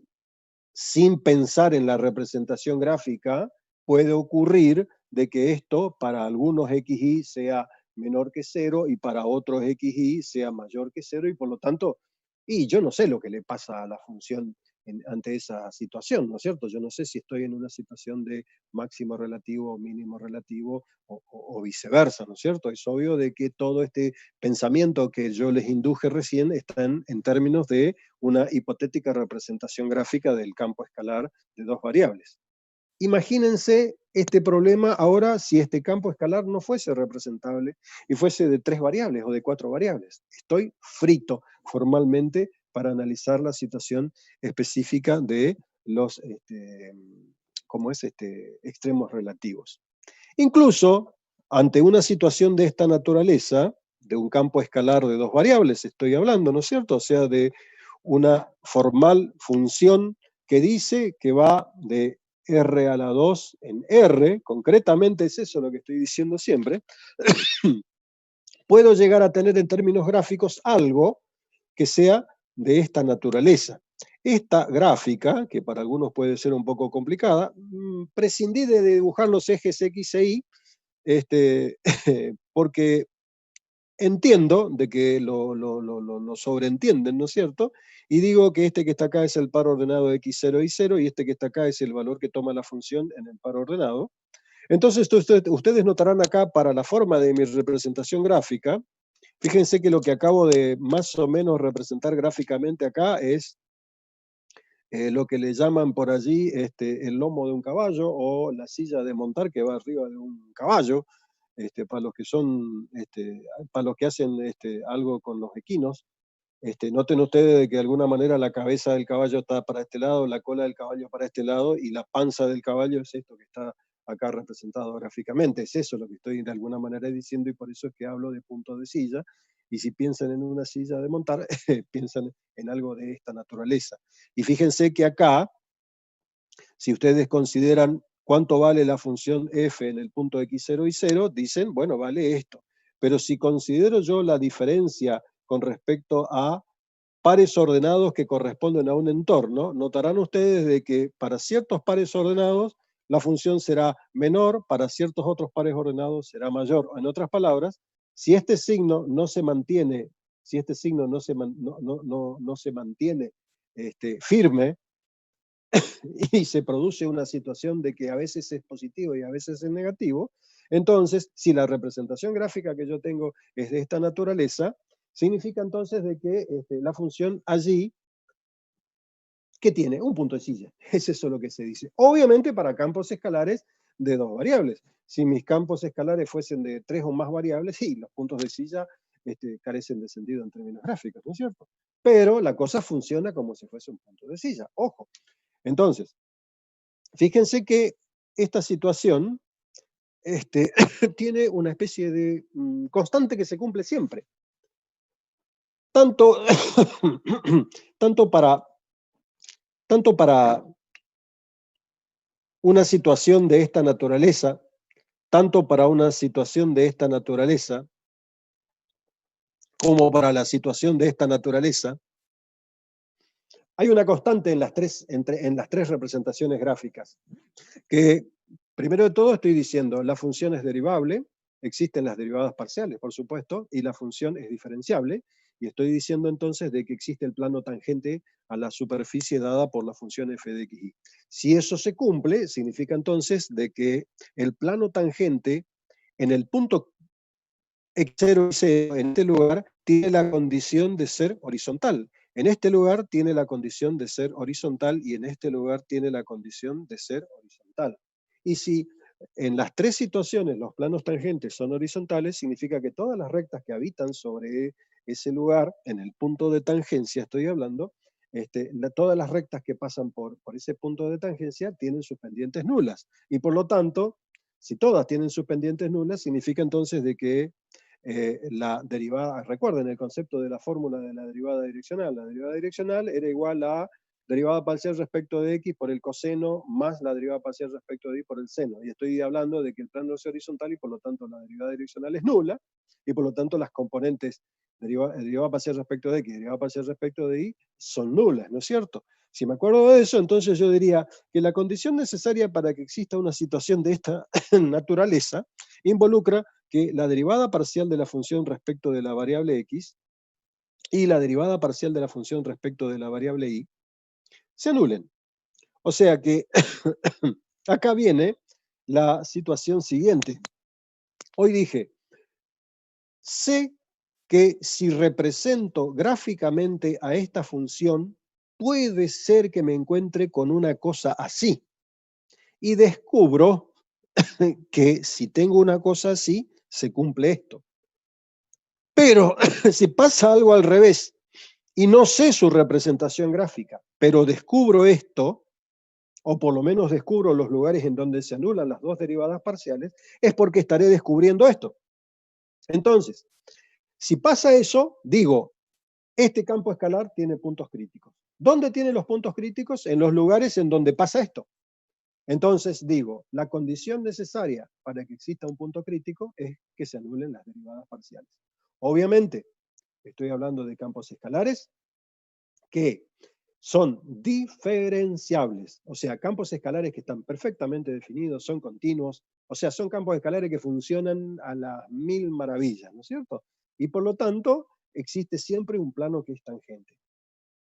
sin pensar en la representación gráfica, puede ocurrir de que esto para algunos xy sea menor que 0 y para otros xy sea mayor que 0 y por lo tanto, y yo no sé lo que le pasa a la función ante esa situación, ¿no es cierto? Yo no sé si estoy en una situación de máximo relativo o mínimo relativo o viceversa, ¿no es cierto? Es obvio de que todo este pensamiento que yo les induje recién está en términos de una hipotética representación gráfica del campo escalar de dos variables. Imagínense este problema ahora si este campo escalar no fuese representable y fuese de 3 variables o de 4 variables. Estoy frito formalmente para analizar la situación específica de los extremos relativos. Incluso ante una situación de esta naturaleza, de un campo escalar de dos variables, estoy hablando, ¿no es cierto? O sea, de una formal función que dice que va de R a la 2 en R, concretamente es eso lo que estoy diciendo siempre, puedo llegar a tener en términos gráficos algo que sea de esta naturaleza. Esta gráfica, que para algunos puede ser un poco complicada, prescindí de dibujar los ejes X e Y, porque entiendo de que lo sobreentienden, ¿no es cierto? Y digo que este que está acá es el par ordenado de x0 y 0, y este que está acá es el valor que toma la función en el par ordenado. Entonces, ustedes notarán acá para la forma de mi representación gráfica, fíjense que lo que acabo de más o menos representar gráficamente acá es lo que le llaman por allí el lomo de un caballo o la silla de montar que va arriba de un caballo. Para los que son, para los que hacen algo con los equinos, noten ustedes de que de alguna manera la cabeza del caballo está para este lado, la cola del caballo para este lado, y la panza del caballo es esto que está acá representado gráficamente. Es eso lo que estoy de alguna manera diciendo, y por eso es que hablo de puntos de silla. Y si piensan en una silla de montar, piensan en algo de esta naturaleza. Y fíjense que acá, si ustedes consideran cuánto vale la función f en el punto x0 y 0, dicen, bueno, vale esto. Pero si considero yo la diferencia con respecto a pares ordenados que corresponden a un entorno, notarán ustedes de que para ciertos pares ordenados la función será menor, para ciertos otros pares ordenados será mayor. En otras palabras, si este signo no se mantiene, si este signo no se mantiene firme, y se produce una situación de que a veces es positivo y a veces es negativo, entonces, si la representación gráfica que yo tengo es de esta naturaleza, significa entonces de que la función allí, ¿qué tiene? Un punto de silla. Es eso lo que se dice. Obviamente para campos escalares de dos variables. Si mis campos escalares fuesen de 3 o más variables, sí, los puntos de silla carecen de sentido en términos gráficos, ¿no es cierto? Pero la cosa funciona como si fuese un punto de silla. Ojo. Entonces, fíjense que esta situación tiene una especie de constante que se cumple siempre. Tanto, tanto para una situación de esta naturaleza, tanto para una situación de esta naturaleza, como para la situación de esta naturaleza, hay una constante en las tres representaciones gráficas, que primero de todo estoy diciendo, la función es derivable, existen las derivadas parciales, por supuesto, y la función es diferenciable, y estoy diciendo entonces de que existe el plano tangente a la superficie dada por la función f de xy. Si eso se cumple, significa entonces de que el plano tangente en el punto x0 y 0, en este lugar, tiene la condición de ser horizontal. En este lugar tiene la condición de ser horizontal y en este lugar tiene la condición de ser horizontal. Y si en las tres situaciones los planos tangentes son horizontales, significa que todas las rectas que habitan sobre ese lugar, en el punto de tangencia estoy hablando, todas las rectas que pasan por ese punto de tangencia tienen sus pendientes nulas. Y por lo tanto, si todas tienen sus pendientes nulas, significa entonces de que la derivada, recuerden el concepto de la fórmula de la derivada direccional era igual a derivada parcial respecto de x por el coseno más la derivada parcial respecto de y por el seno. Y estoy hablando de que el plano es horizontal y por lo tanto la derivada direccional es nula, y por lo tanto las componentes derivada parcial respecto de x y derivada parcial respecto de y son nulas, ¿no es cierto? Si me acuerdo de eso, entonces yo diría que la condición necesaria para que exista una situación de esta naturaleza involucra que la derivada parcial de la función respecto de la variable x y la derivada parcial de la función respecto de la variable y se anulen. O sea que acá viene la situación siguiente. Hoy dije, sé que si represento gráficamente a esta función, puede ser que me encuentre con una cosa así. Y descubro que si tengo una cosa así, se cumple esto. Pero si pasa algo al revés y no sé su representación gráfica, pero descubro esto, o por lo menos descubro los lugares en donde se anulan las dos derivadas parciales, es porque estaré descubriendo esto. Entonces, si pasa eso, digo, este campo escalar tiene puntos críticos. ¿Dónde tiene los puntos críticos? En los lugares en donde pasa esto. Entonces digo, la condición necesaria para que exista un punto crítico es que se anulen las derivadas parciales. Obviamente, estoy hablando de campos escalares que son diferenciables, o sea, campos escalares que están perfectamente definidos, son continuos, o sea, son campos escalares que funcionan a las mil maravillas, ¿no es cierto? Y por lo tanto, existe siempre un plano que es tangente.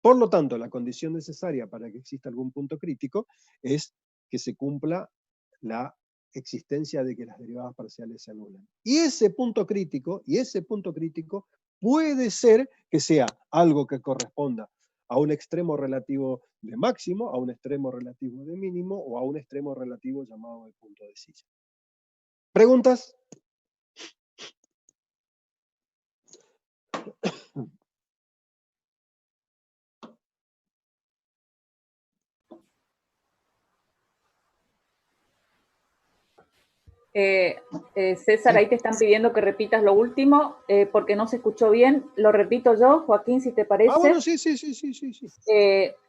Por lo tanto, la condición necesaria para que exista algún punto crítico es que se cumpla la existencia de que las derivadas parciales se anulan. Y ese punto crítico puede ser que sea algo que corresponda a un extremo relativo de máximo, a un extremo relativo de mínimo o a un extremo relativo llamado el punto de silla. ¿Preguntas? César, ahí te están pidiendo que repitas lo último, porque no se escuchó bien. Lo repito yo, Joaquín, si te parece. Bueno, sí.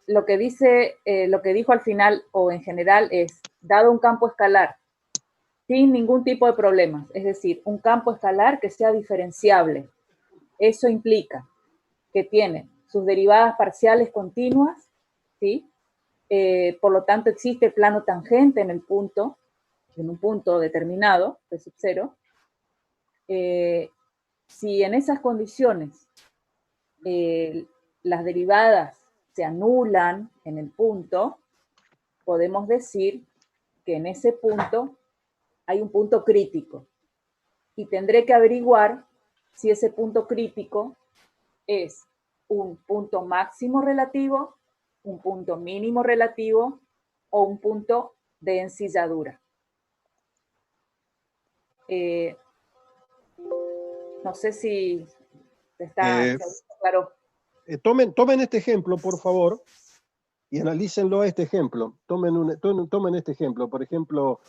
Lo que dijo al final o en general es, dado un campo escalar sin ningún tipo de problemas, es decir, un campo escalar que sea diferenciable. Eso implica que tiene sus derivadas parciales continuas, ¿sí? Por lo tanto, existe plano tangente en un punto determinado, P sub 0. Si en esas condiciones las derivadas se anulan en el punto, podemos decir que en ese punto hay un punto crítico. Y tendré que averiguar si ese punto crítico es un punto máximo relativo, un punto mínimo relativo o un punto de ensilladura. No sé si está claro. Tomen este ejemplo, por favor, y analícenlo a este ejemplo. Tomen este ejemplo. Por ejemplo,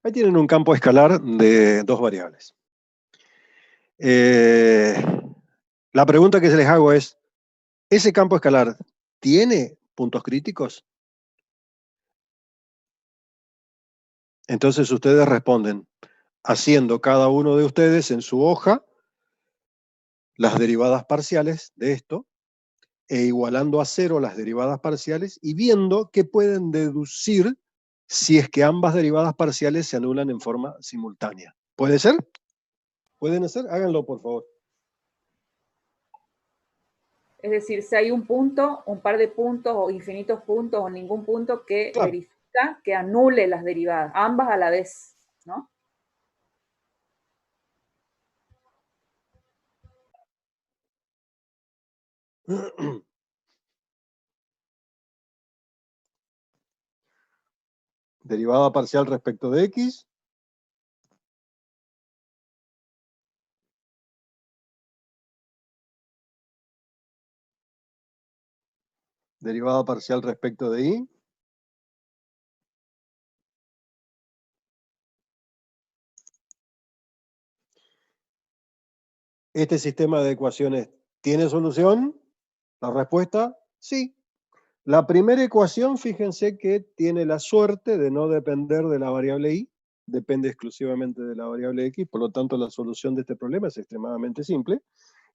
ahí tienen un campo escalar de dos variables. La pregunta que se les hago es, ¿ese campo escalar tiene puntos críticos? Entonces ustedes responden, haciendo cada uno de ustedes en su hoja las derivadas parciales de esto, e igualando a cero las derivadas parciales y viendo qué pueden deducir si es que ambas derivadas parciales se anulan en forma simultánea. ¿Puede ser? ¿Pueden hacer? Háganlo, por favor. Es decir, si hay un punto, un par de puntos o infinitos puntos o ningún punto que Claro. verifica que anule las derivadas, ambas a la vez, ¿no? Derivada parcial respecto de X. Derivada parcial respecto de Y. ¿Este sistema de ecuaciones tiene solución? La respuesta, sí. La primera ecuación, fíjense que tiene la suerte de no depender de la variable Y, depende exclusivamente de la variable X, por lo tanto la solución de este problema es extremadamente simple,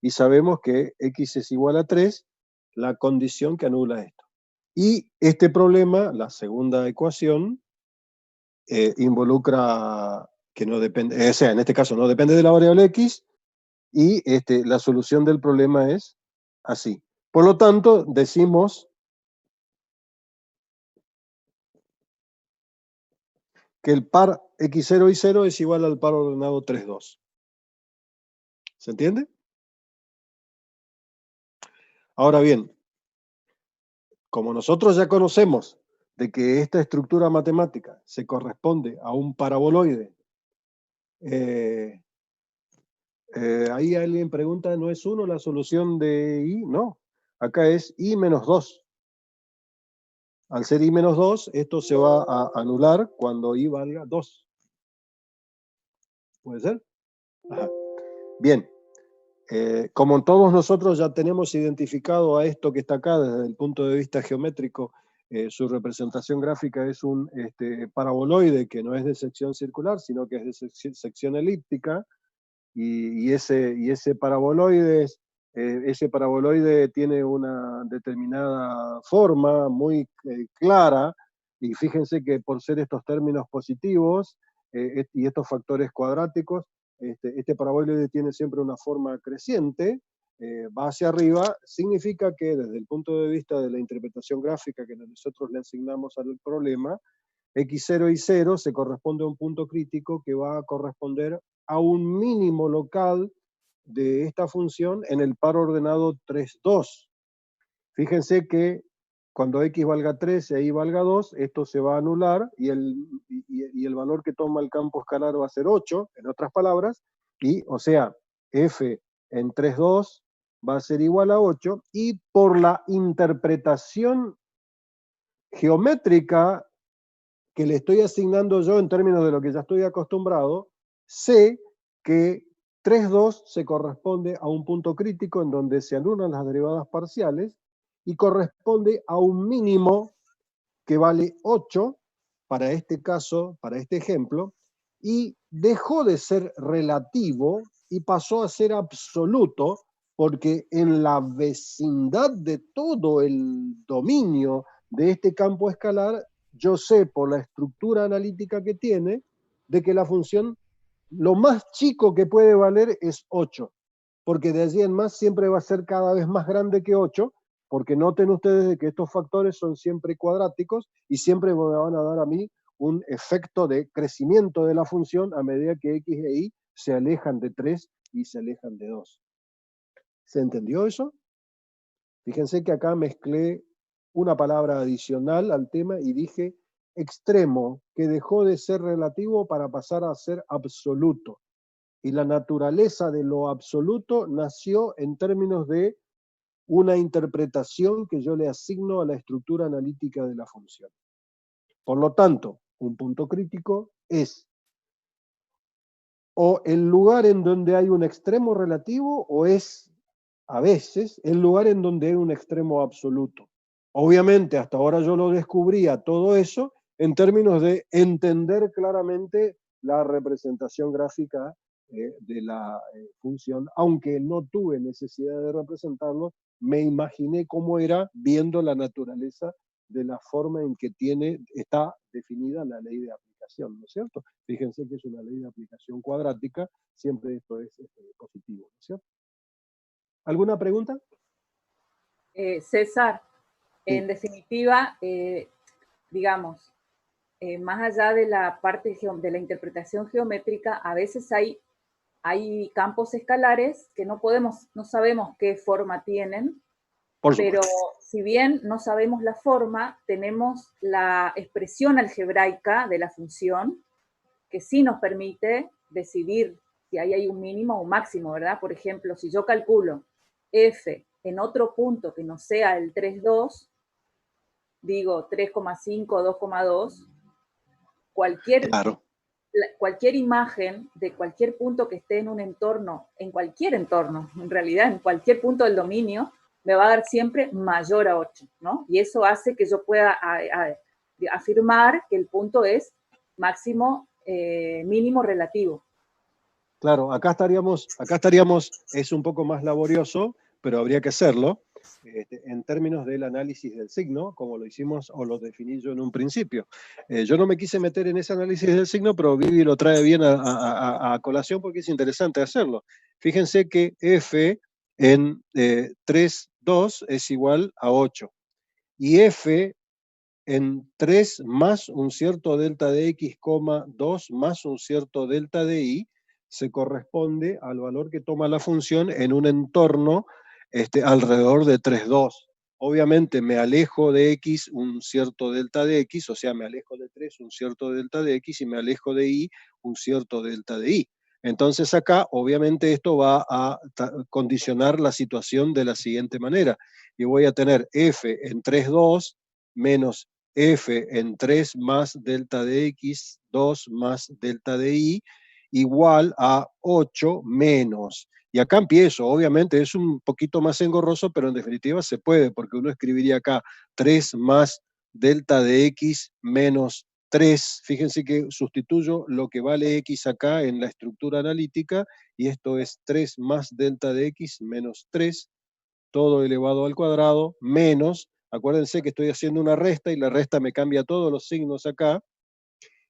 y sabemos que X es igual a 3, la condición que anula esto. Y este problema, la segunda ecuación, involucra que no depende, o sea, en este caso no depende de la variable X, y la solución del problema es así. Por lo tanto, decimos que el par X0 y 0 es igual al par ordenado 3, 2. ¿Se entiende? Ahora bien, como nosotros ya conocemos de que esta estructura matemática se corresponde a un paraboloide, ahí alguien pregunta, ¿no es 1 la solución de Y? No, acá es Y menos 2. Al ser Y menos 2, esto se va a anular cuando Y valga 2. ¿Puede ser? Ajá. Bien. Como todos nosotros ya tenemos identificado a esto que está acá desde el punto de vista geométrico, su representación gráfica es un paraboloide que no es de sección circular, sino que es de sección elíptica, y ese paraboloide tiene una determinada forma muy clara, y fíjense que por ser estos términos positivos y estos factores cuadráticos, este paraboloide tiene siempre una forma creciente, va hacia arriba, significa que desde el punto de vista de la interpretación gráfica que nosotros le asignamos al problema, X0 y 0 se corresponde a un punto crítico que va a corresponder a un mínimo local de esta función en el par ordenado 3, 2. Fíjense que cuando X valga 3 y Y valga 2, esto se va a anular y el valor que toma el campo escalar va a ser 8, en otras palabras, y o sea, F en 3,2 va a ser igual a 8, y por la interpretación geométrica que le estoy asignando yo en términos de lo que ya estoy acostumbrado, sé que 3,2 se corresponde a un punto crítico en donde se anulan las derivadas parciales y corresponde a un mínimo que vale 8 para este caso, para este ejemplo, y dejó de ser relativo y pasó a ser absoluto, porque en la vecindad de todo el dominio de este campo escalar, yo sé por la estructura analítica que tiene, de que la función, lo más chico que puede valer es 8, porque de allí en más siempre va a ser cada vez más grande que 8, porque noten ustedes que estos factores son siempre cuadráticos y siempre me van a dar a mí un efecto de crecimiento de la función a medida que x e y se alejan de 3 y se alejan de 2. ¿Se entendió eso? Fíjense que acá mezclé una palabra adicional al tema y dije extremo, que dejó de ser relativo para pasar a ser absoluto. Y la naturaleza de lo absoluto nació en términos de una interpretación que yo le asigno a la estructura analítica de la función. Por lo tanto, un punto crítico es o el lugar en donde hay un extremo relativo, o es, a veces, el lugar en donde hay un extremo absoluto. Obviamente, hasta ahora yo lo descubría todo eso en términos de entender claramente la representación gráfica de la función, aunque no tuve necesidad de representarlo, me imaginé cómo era viendo la naturaleza de la forma en que está definida la ley de aplicación, ¿no es cierto? Fíjense que es una ley de aplicación cuadrática, siempre esto es positivo, ¿no es cierto? ¿Alguna pregunta? César, Sí. en definitiva, digamos, más allá de la parte de la interpretación geométrica, a veces hay campos escalares que no sabemos qué forma tienen, pero si bien no sabemos la forma, tenemos la expresión algebraica de la función que sí nos permite decidir si ahí hay un mínimo o un máximo, ¿verdad? Por ejemplo, si yo calculo f en otro punto que no sea el 3,2, digo 3,5, 2,2, Claro. cualquier imagen de cualquier punto que esté en un entorno, en cualquier entorno, en realidad, en cualquier punto del dominio, me va a dar siempre mayor a 8, ¿no? Y eso hace que yo pueda afirmar que el punto es máximo, mínimo relativo. Claro, acá estaríamos, es un poco más laborioso, pero habría que hacerlo, en términos del análisis del signo, como lo hicimos o lo definí yo en un principio. Yo no me quise meter en ese análisis del signo, pero Vivi lo trae bien a colación porque es interesante hacerlo. Fíjense que f en 3,2 es igual a 8, y f en 3 más un cierto delta de x, 2 más un cierto delta de y, se corresponde al valor que toma la función en un entorno alrededor de 3,2. Obviamente me alejo de x un cierto delta de x, o sea, me alejo de 3 un cierto delta de x, y me alejo de y un cierto delta de y. Entonces acá, obviamente, esto va a condicionar la situación de la siguiente manera. Y voy a tener f en 3,2 menos f en 3 más delta de x, 2 más delta de y, igual a 8 menos. Y acá empiezo, obviamente es un poquito más engorroso, pero en definitiva se puede, porque uno escribiría acá 3 más delta de x menos 3. Fíjense que sustituyo lo que vale x acá en la estructura analítica, y esto es 3 más delta de x menos 3, todo elevado al cuadrado, menos, acuérdense que estoy haciendo una resta y la resta me cambia todos los signos acá,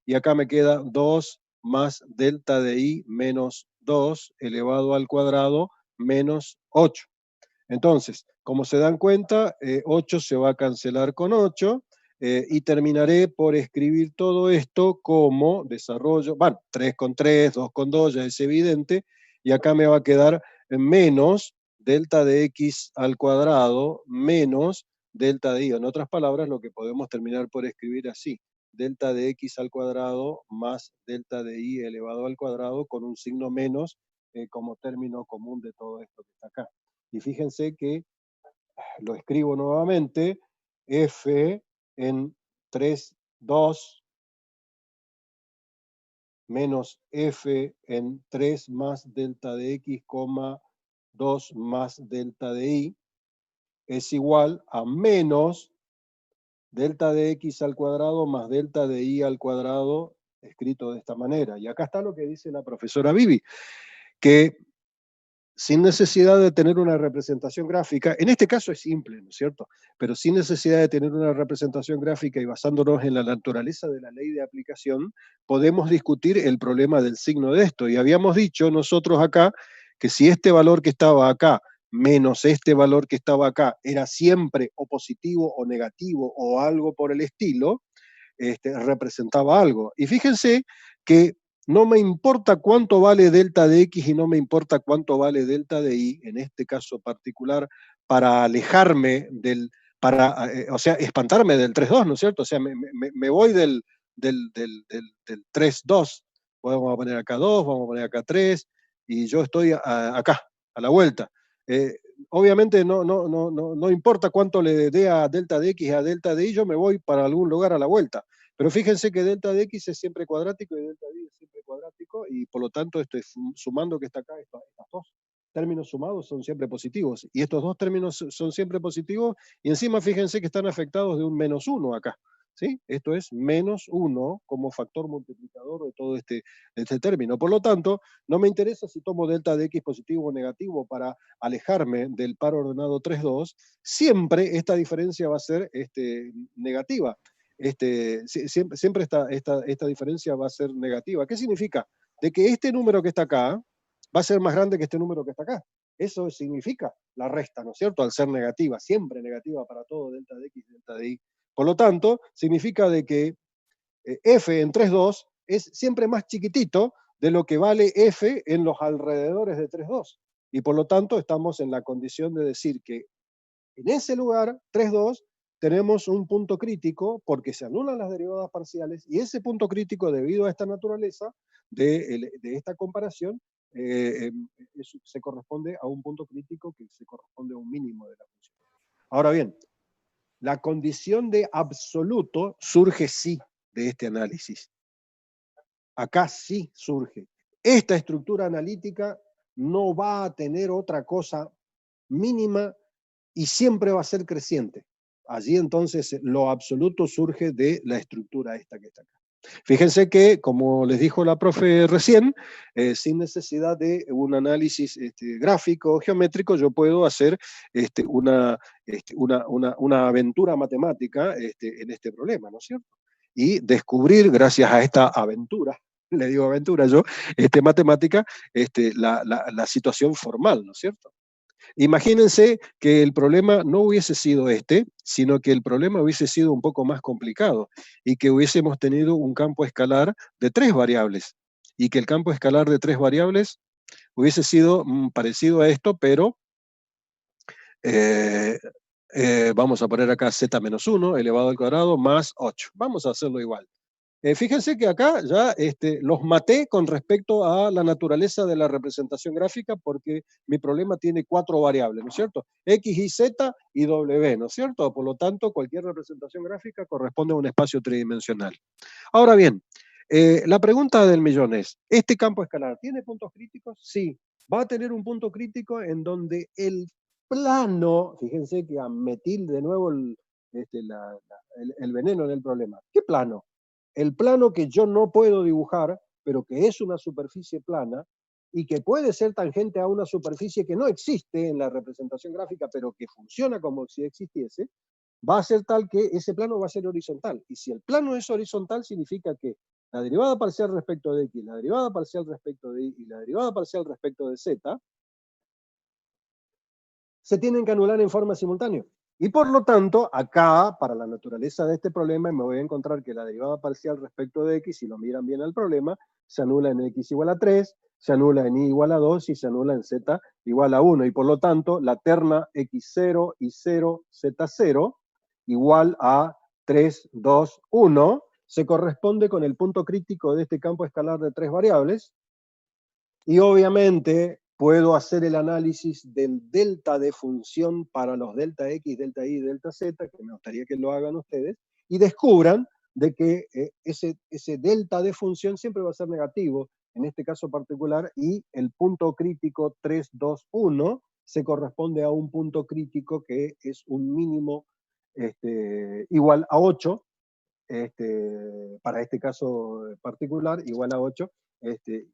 y acá me queda 2 más delta de y menos 2 elevado al cuadrado menos 8. Entonces, como se dan cuenta, 8 se va a cancelar con 8, y terminaré por escribir todo esto como desarrollo, bueno, 3 con 3, 2 con 2, ya es evidente, y acá me va a quedar menos delta de x al cuadrado menos delta de y. En otras palabras, lo que podemos terminar por escribir así: delta de x al cuadrado más delta de y elevado al cuadrado con un signo menos como término común de todo esto que está acá. Y fíjense que, lo escribo nuevamente, f en 3, 2 menos f en 3 más delta de x, 2 más delta de y, es igual a menos delta de x al cuadrado más delta de y al cuadrado, escrito de esta manera. Y acá está lo que dice la profesora Vivi, que sin necesidad de tener una representación gráfica, en este caso es simple, ¿no es cierto? Pero sin necesidad de tener una representación gráfica y basándonos en la naturaleza de la ley de aplicación, podemos discutir el problema del signo de esto. Y habíamos dicho nosotros acá que si este valor que estaba acá menos este valor que estaba acá era siempre o positivo o negativo o algo por el estilo, representaba algo. Y fíjense que no me importa cuánto vale delta de x y no me importa cuánto vale delta de y, en este caso particular, para alejarme o sea, espantarme del 3,2, ¿no es cierto? O sea, me voy del 3,2, vamos a poner acá 2, vamos a poner acá 3, y yo estoy acá, a la vuelta. Obviamente no importa cuánto le dé a delta de x y a delta de y, yo me voy para algún lugar a la vuelta. Pero fíjense que delta de x es siempre cuadrático y delta de y es siempre cuadrático, y por lo tanto estoy sumando que está acá, estos dos términos sumados son siempre positivos, y estos dos términos son siempre positivos, y encima fíjense que están afectados de un -1 acá, ¿sí? Esto es -1 como factor multiplicador de todo este término. Por lo tanto, no me interesa si tomo delta de x positivo o negativo para alejarme del par ordenado 3,2, siempre esta diferencia va a ser negativa. Siempre esta diferencia va a ser negativa. ¿Qué significa? De que este número que está acá va a ser más grande que este número que está acá. Eso significa la resta, ¿no es cierto? Al ser negativa, siempre negativa para todo, delta de x, delta de y. Por lo tanto, significa de que f en 3,2 es siempre más chiquitito de lo que vale f en los alrededores de 3,2. Y por lo tanto, estamos en la condición de decir que en ese lugar, 3,2, tenemos un punto crítico porque se anulan las derivadas parciales, y ese punto crítico, debido a esta naturaleza de esta comparación, se corresponde a un punto crítico que se corresponde a un mínimo de la función. Ahora bien, la condición de absoluto surge sí de este análisis. Acá sí surge. Esta estructura analítica no va a tener otra cosa mínima y siempre va a ser creciente. Allí entonces lo absoluto surge de la estructura esta que está acá. Fíjense que, como les dijo la profe recién, sin necesidad de un análisis gráfico o geométrico, yo puedo hacer una aventura matemática en este problema, ¿no es cierto? Y descubrir, gracias a esta aventura, le digo aventura yo, matemática, la situación formal, ¿no es cierto? Imagínense que el problema no hubiese sido sino que el problema hubiese sido un poco más complicado y que hubiésemos tenido un campo escalar de 3 variables y que el campo escalar de 3 variables hubiese sido parecido a esto, pero vamos a poner acá z-1 elevado al cuadrado más 8. Vamos a hacerlo igual. Fíjense que acá ya los maté con respecto a la naturaleza de la representación gráfica, porque mi problema tiene 4 variables, ¿no es cierto? X, Y, Z y W, ¿no es cierto? Por lo tanto, cualquier representación gráfica corresponde a un espacio tridimensional. Ahora bien, la pregunta del millón es, ¿este campo escalar tiene puntos críticos? Sí. Va a tener un punto crítico en donde el plano, fíjense que metí de nuevo el veneno en el problema. ¿Qué plano? El plano que yo no puedo dibujar, pero que es una superficie plana y que puede ser tangente a una superficie que no existe en la representación gráfica, pero que funciona como si existiese, va a ser tal que ese plano va a ser horizontal. Y si el plano es horizontal, significa que la derivada parcial respecto de x, la derivada parcial respecto de y y la derivada parcial respecto de z se tienen que anular en forma simultánea. Y por lo tanto, acá, para la naturaleza de este problema, me voy a encontrar que la derivada parcial respecto de x, si lo miran bien al problema, se anula en x igual a 3, se anula en y igual a 2 y se anula en z igual a 1. Y por lo tanto, la terna x0 y 0, z0 igual a 3, 2, 1 se corresponde con el punto crítico de este campo escalar de 3 variables, Y obviamente puedo hacer el análisis del delta de función para los delta X, delta Y, delta Z, que me gustaría que lo hagan ustedes, y descubran de que ese delta de función siempre va a ser negativo, en este caso particular, y el punto crítico 3, 2, 1 se corresponde a un punto crítico que es un mínimo igual a 8, para este caso particular, igual a 8,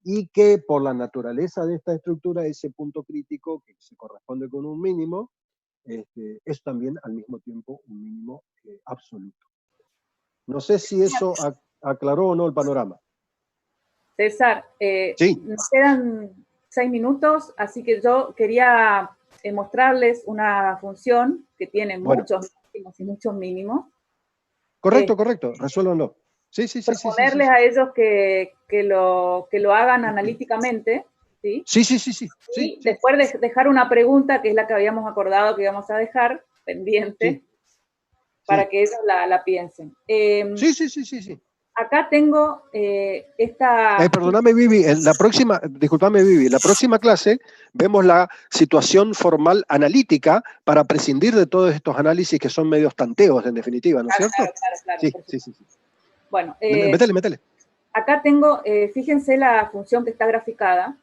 y que por la naturaleza de esta estructura, ese punto crítico que se corresponde con un mínimo, es también al mismo tiempo un mínimo absoluto. No sé si eso aclaró o no el panorama. César, Sí. nos quedan 6 minutos, así que yo quería mostrarles una función que tiene muchos máximos y muchos mínimos. Correcto, correcto, resuélvanlo. Sí. Proponerles a ellos que lo hagan analíticamente, ¿sí? Sí. Y después dejar una pregunta, que es la que habíamos acordado que íbamos a dejar pendiente, para que ellos la piensen. Sí. Acá tengo esta... Perdóname, Vivi, disculpame, Vivi, la próxima clase vemos la situación formal analítica para prescindir de todos estos análisis que son medios tanteos, en definitiva, ¿no es cierto? Claro. Sí. Bueno, métele. Acá tengo, fíjense la función que está graficada,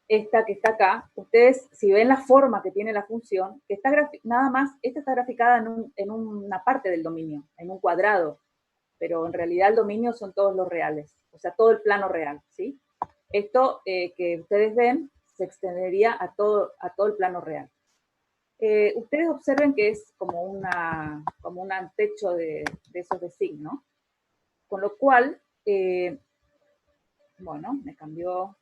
esta que está acá. Ustedes, si ven la forma que tiene la función, que está nada más, esta está graficada en una parte del dominio, en un cuadrado, pero en realidad el dominio son todos los reales, o sea, todo el plano real, ¿sí? Esto que ustedes ven se extendería a todo el plano real. Ustedes observen que es como un techo de esos de zinc, ¿no? Con lo cual, bueno, me cambió.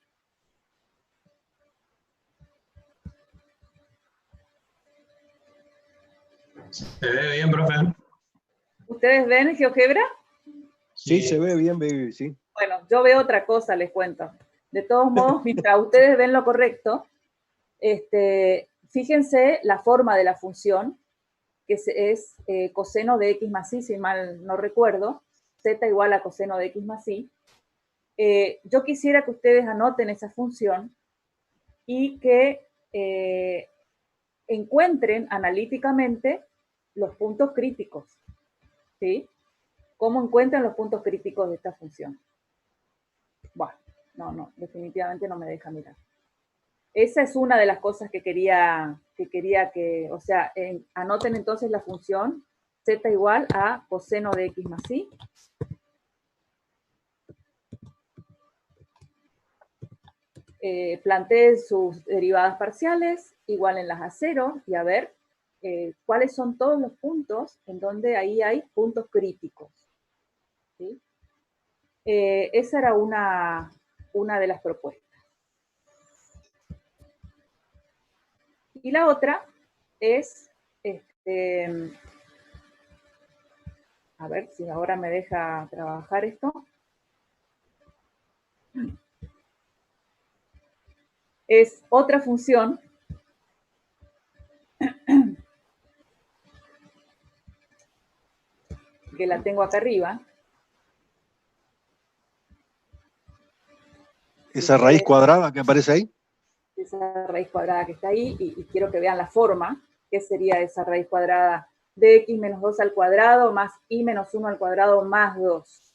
Se ve bien, profe. ¿Ustedes ven GeoGebra? Sí, se ve bien, baby, sí. Bueno, yo veo otra cosa, les cuento. De todos modos, mientras ustedes ven lo correcto, fíjense la forma de la función, que es coseno de x más y, si mal no recuerdo, z igual a coseno de x más y. Yo quisiera que ustedes anoten esa función y que encuentren analíticamente los puntos críticos, ¿sí? ¿Cómo encuentran los puntos críticos de esta función? Bueno, no, definitivamente no me deja mirar. Esa es una de las cosas que quería que, o sea, anoten entonces la función z igual a coseno de x más y. Planteen sus derivadas parciales, igualenlas a 0 y a ver cuáles son todos los puntos en donde ahí hay puntos críticos, ¿sí? Esa era una de las propuestas. Y la otra es, a ver si ahora me deja trabajar esto. Es otra función que la tengo acá arriba. Esa raíz cuadrada que aparece ahí. Esa raíz cuadrada que está ahí, y quiero que vean la forma. ¿Qué sería esa raíz cuadrada? De x menos 2 al cuadrado más y menos 1 al cuadrado más 2.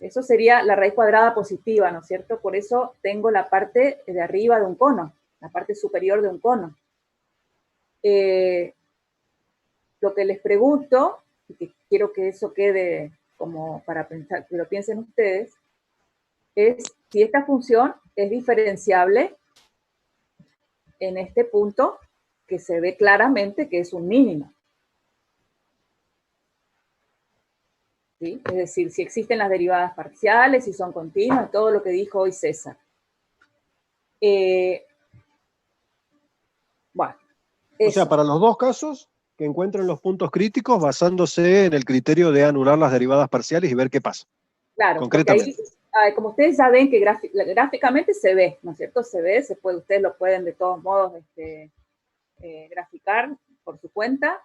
Eso sería la raíz cuadrada positiva, ¿no es cierto? Por eso tengo la parte de arriba de un cono, la parte superior de un cono. Lo que les pregunto, y que quiero que eso quede como para pensar, que lo piensen ustedes, es si esta función es diferenciable en este punto que se ve claramente que es un mínimo. ¿Sí? Es decir, si existen las derivadas parciales, si son continuas, todo lo que dijo hoy César. Bueno. O sea, para los dos casos, que encuentren los puntos críticos basándose en el criterio de anular las derivadas parciales y ver qué pasa. Claro, concretamente. Ahí, como ustedes ya ven que gráficamente se ve, ¿no es cierto? Se ve, ustedes lo pueden de todos modos graficar por su cuenta.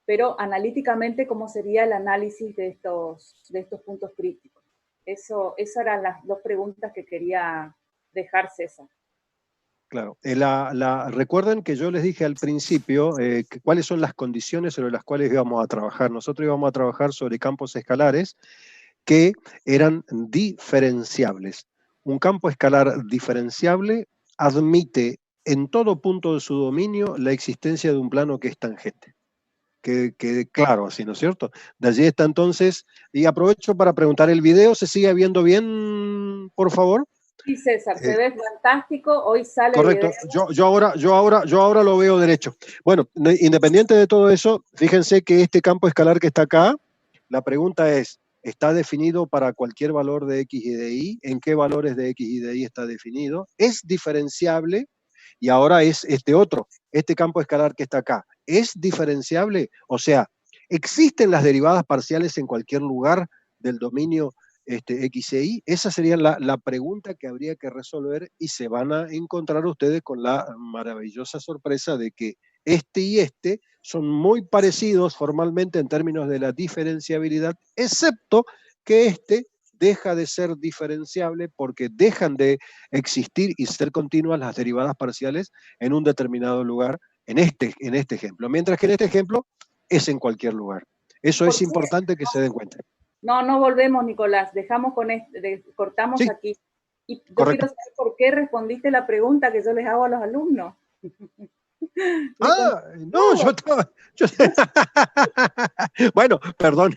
pero analíticamente, ¿cómo sería el análisis de estos puntos críticos? Esas eran las dos preguntas que quería dejar, César. Claro. Recuerden que yo les dije al principio cuáles son las condiciones sobre las cuales íbamos a trabajar. Nosotros íbamos a trabajar sobre campos escalares que eran diferenciables. Un campo escalar diferenciable admite en todo punto de su dominio la existencia de un plano que es tangente. Que quede claro así, ¿no es cierto? De allí está entonces, y aprovecho para preguntar, ¿el video se sigue viendo bien, por favor? Sí, César, se ve fantástico, hoy sale correcto, video. yo ahora lo veo derecho. Bueno, independiente de todo eso, fíjense que este campo escalar que está acá, la pregunta es, ¿está definido para cualquier valor de x y de y? ¿En qué valores de x y de y está definido? ¿Es diferenciable? Y ahora es este campo escalar que está acá, ¿es diferenciable? O sea, ¿existen las derivadas parciales en cualquier lugar del dominio X e Y? Esa sería la pregunta que habría que resolver y se van a encontrar ustedes con la maravillosa sorpresa de que este y este son muy parecidos formalmente en términos de la diferenciabilidad, excepto que este deja de ser diferenciable porque dejan de existir y ser continuas las derivadas parciales en un determinado lugar, en este ejemplo. Mientras que en este ejemplo es en cualquier lugar. Eso es importante que se den cuenta. No volvemos, Nicolás, dejamos con cortamos sí, aquí. Y yo correcto. quiero saber por qué respondiste la pregunta que yo les hago a los alumnos. No, yo estaba... bueno, perdón.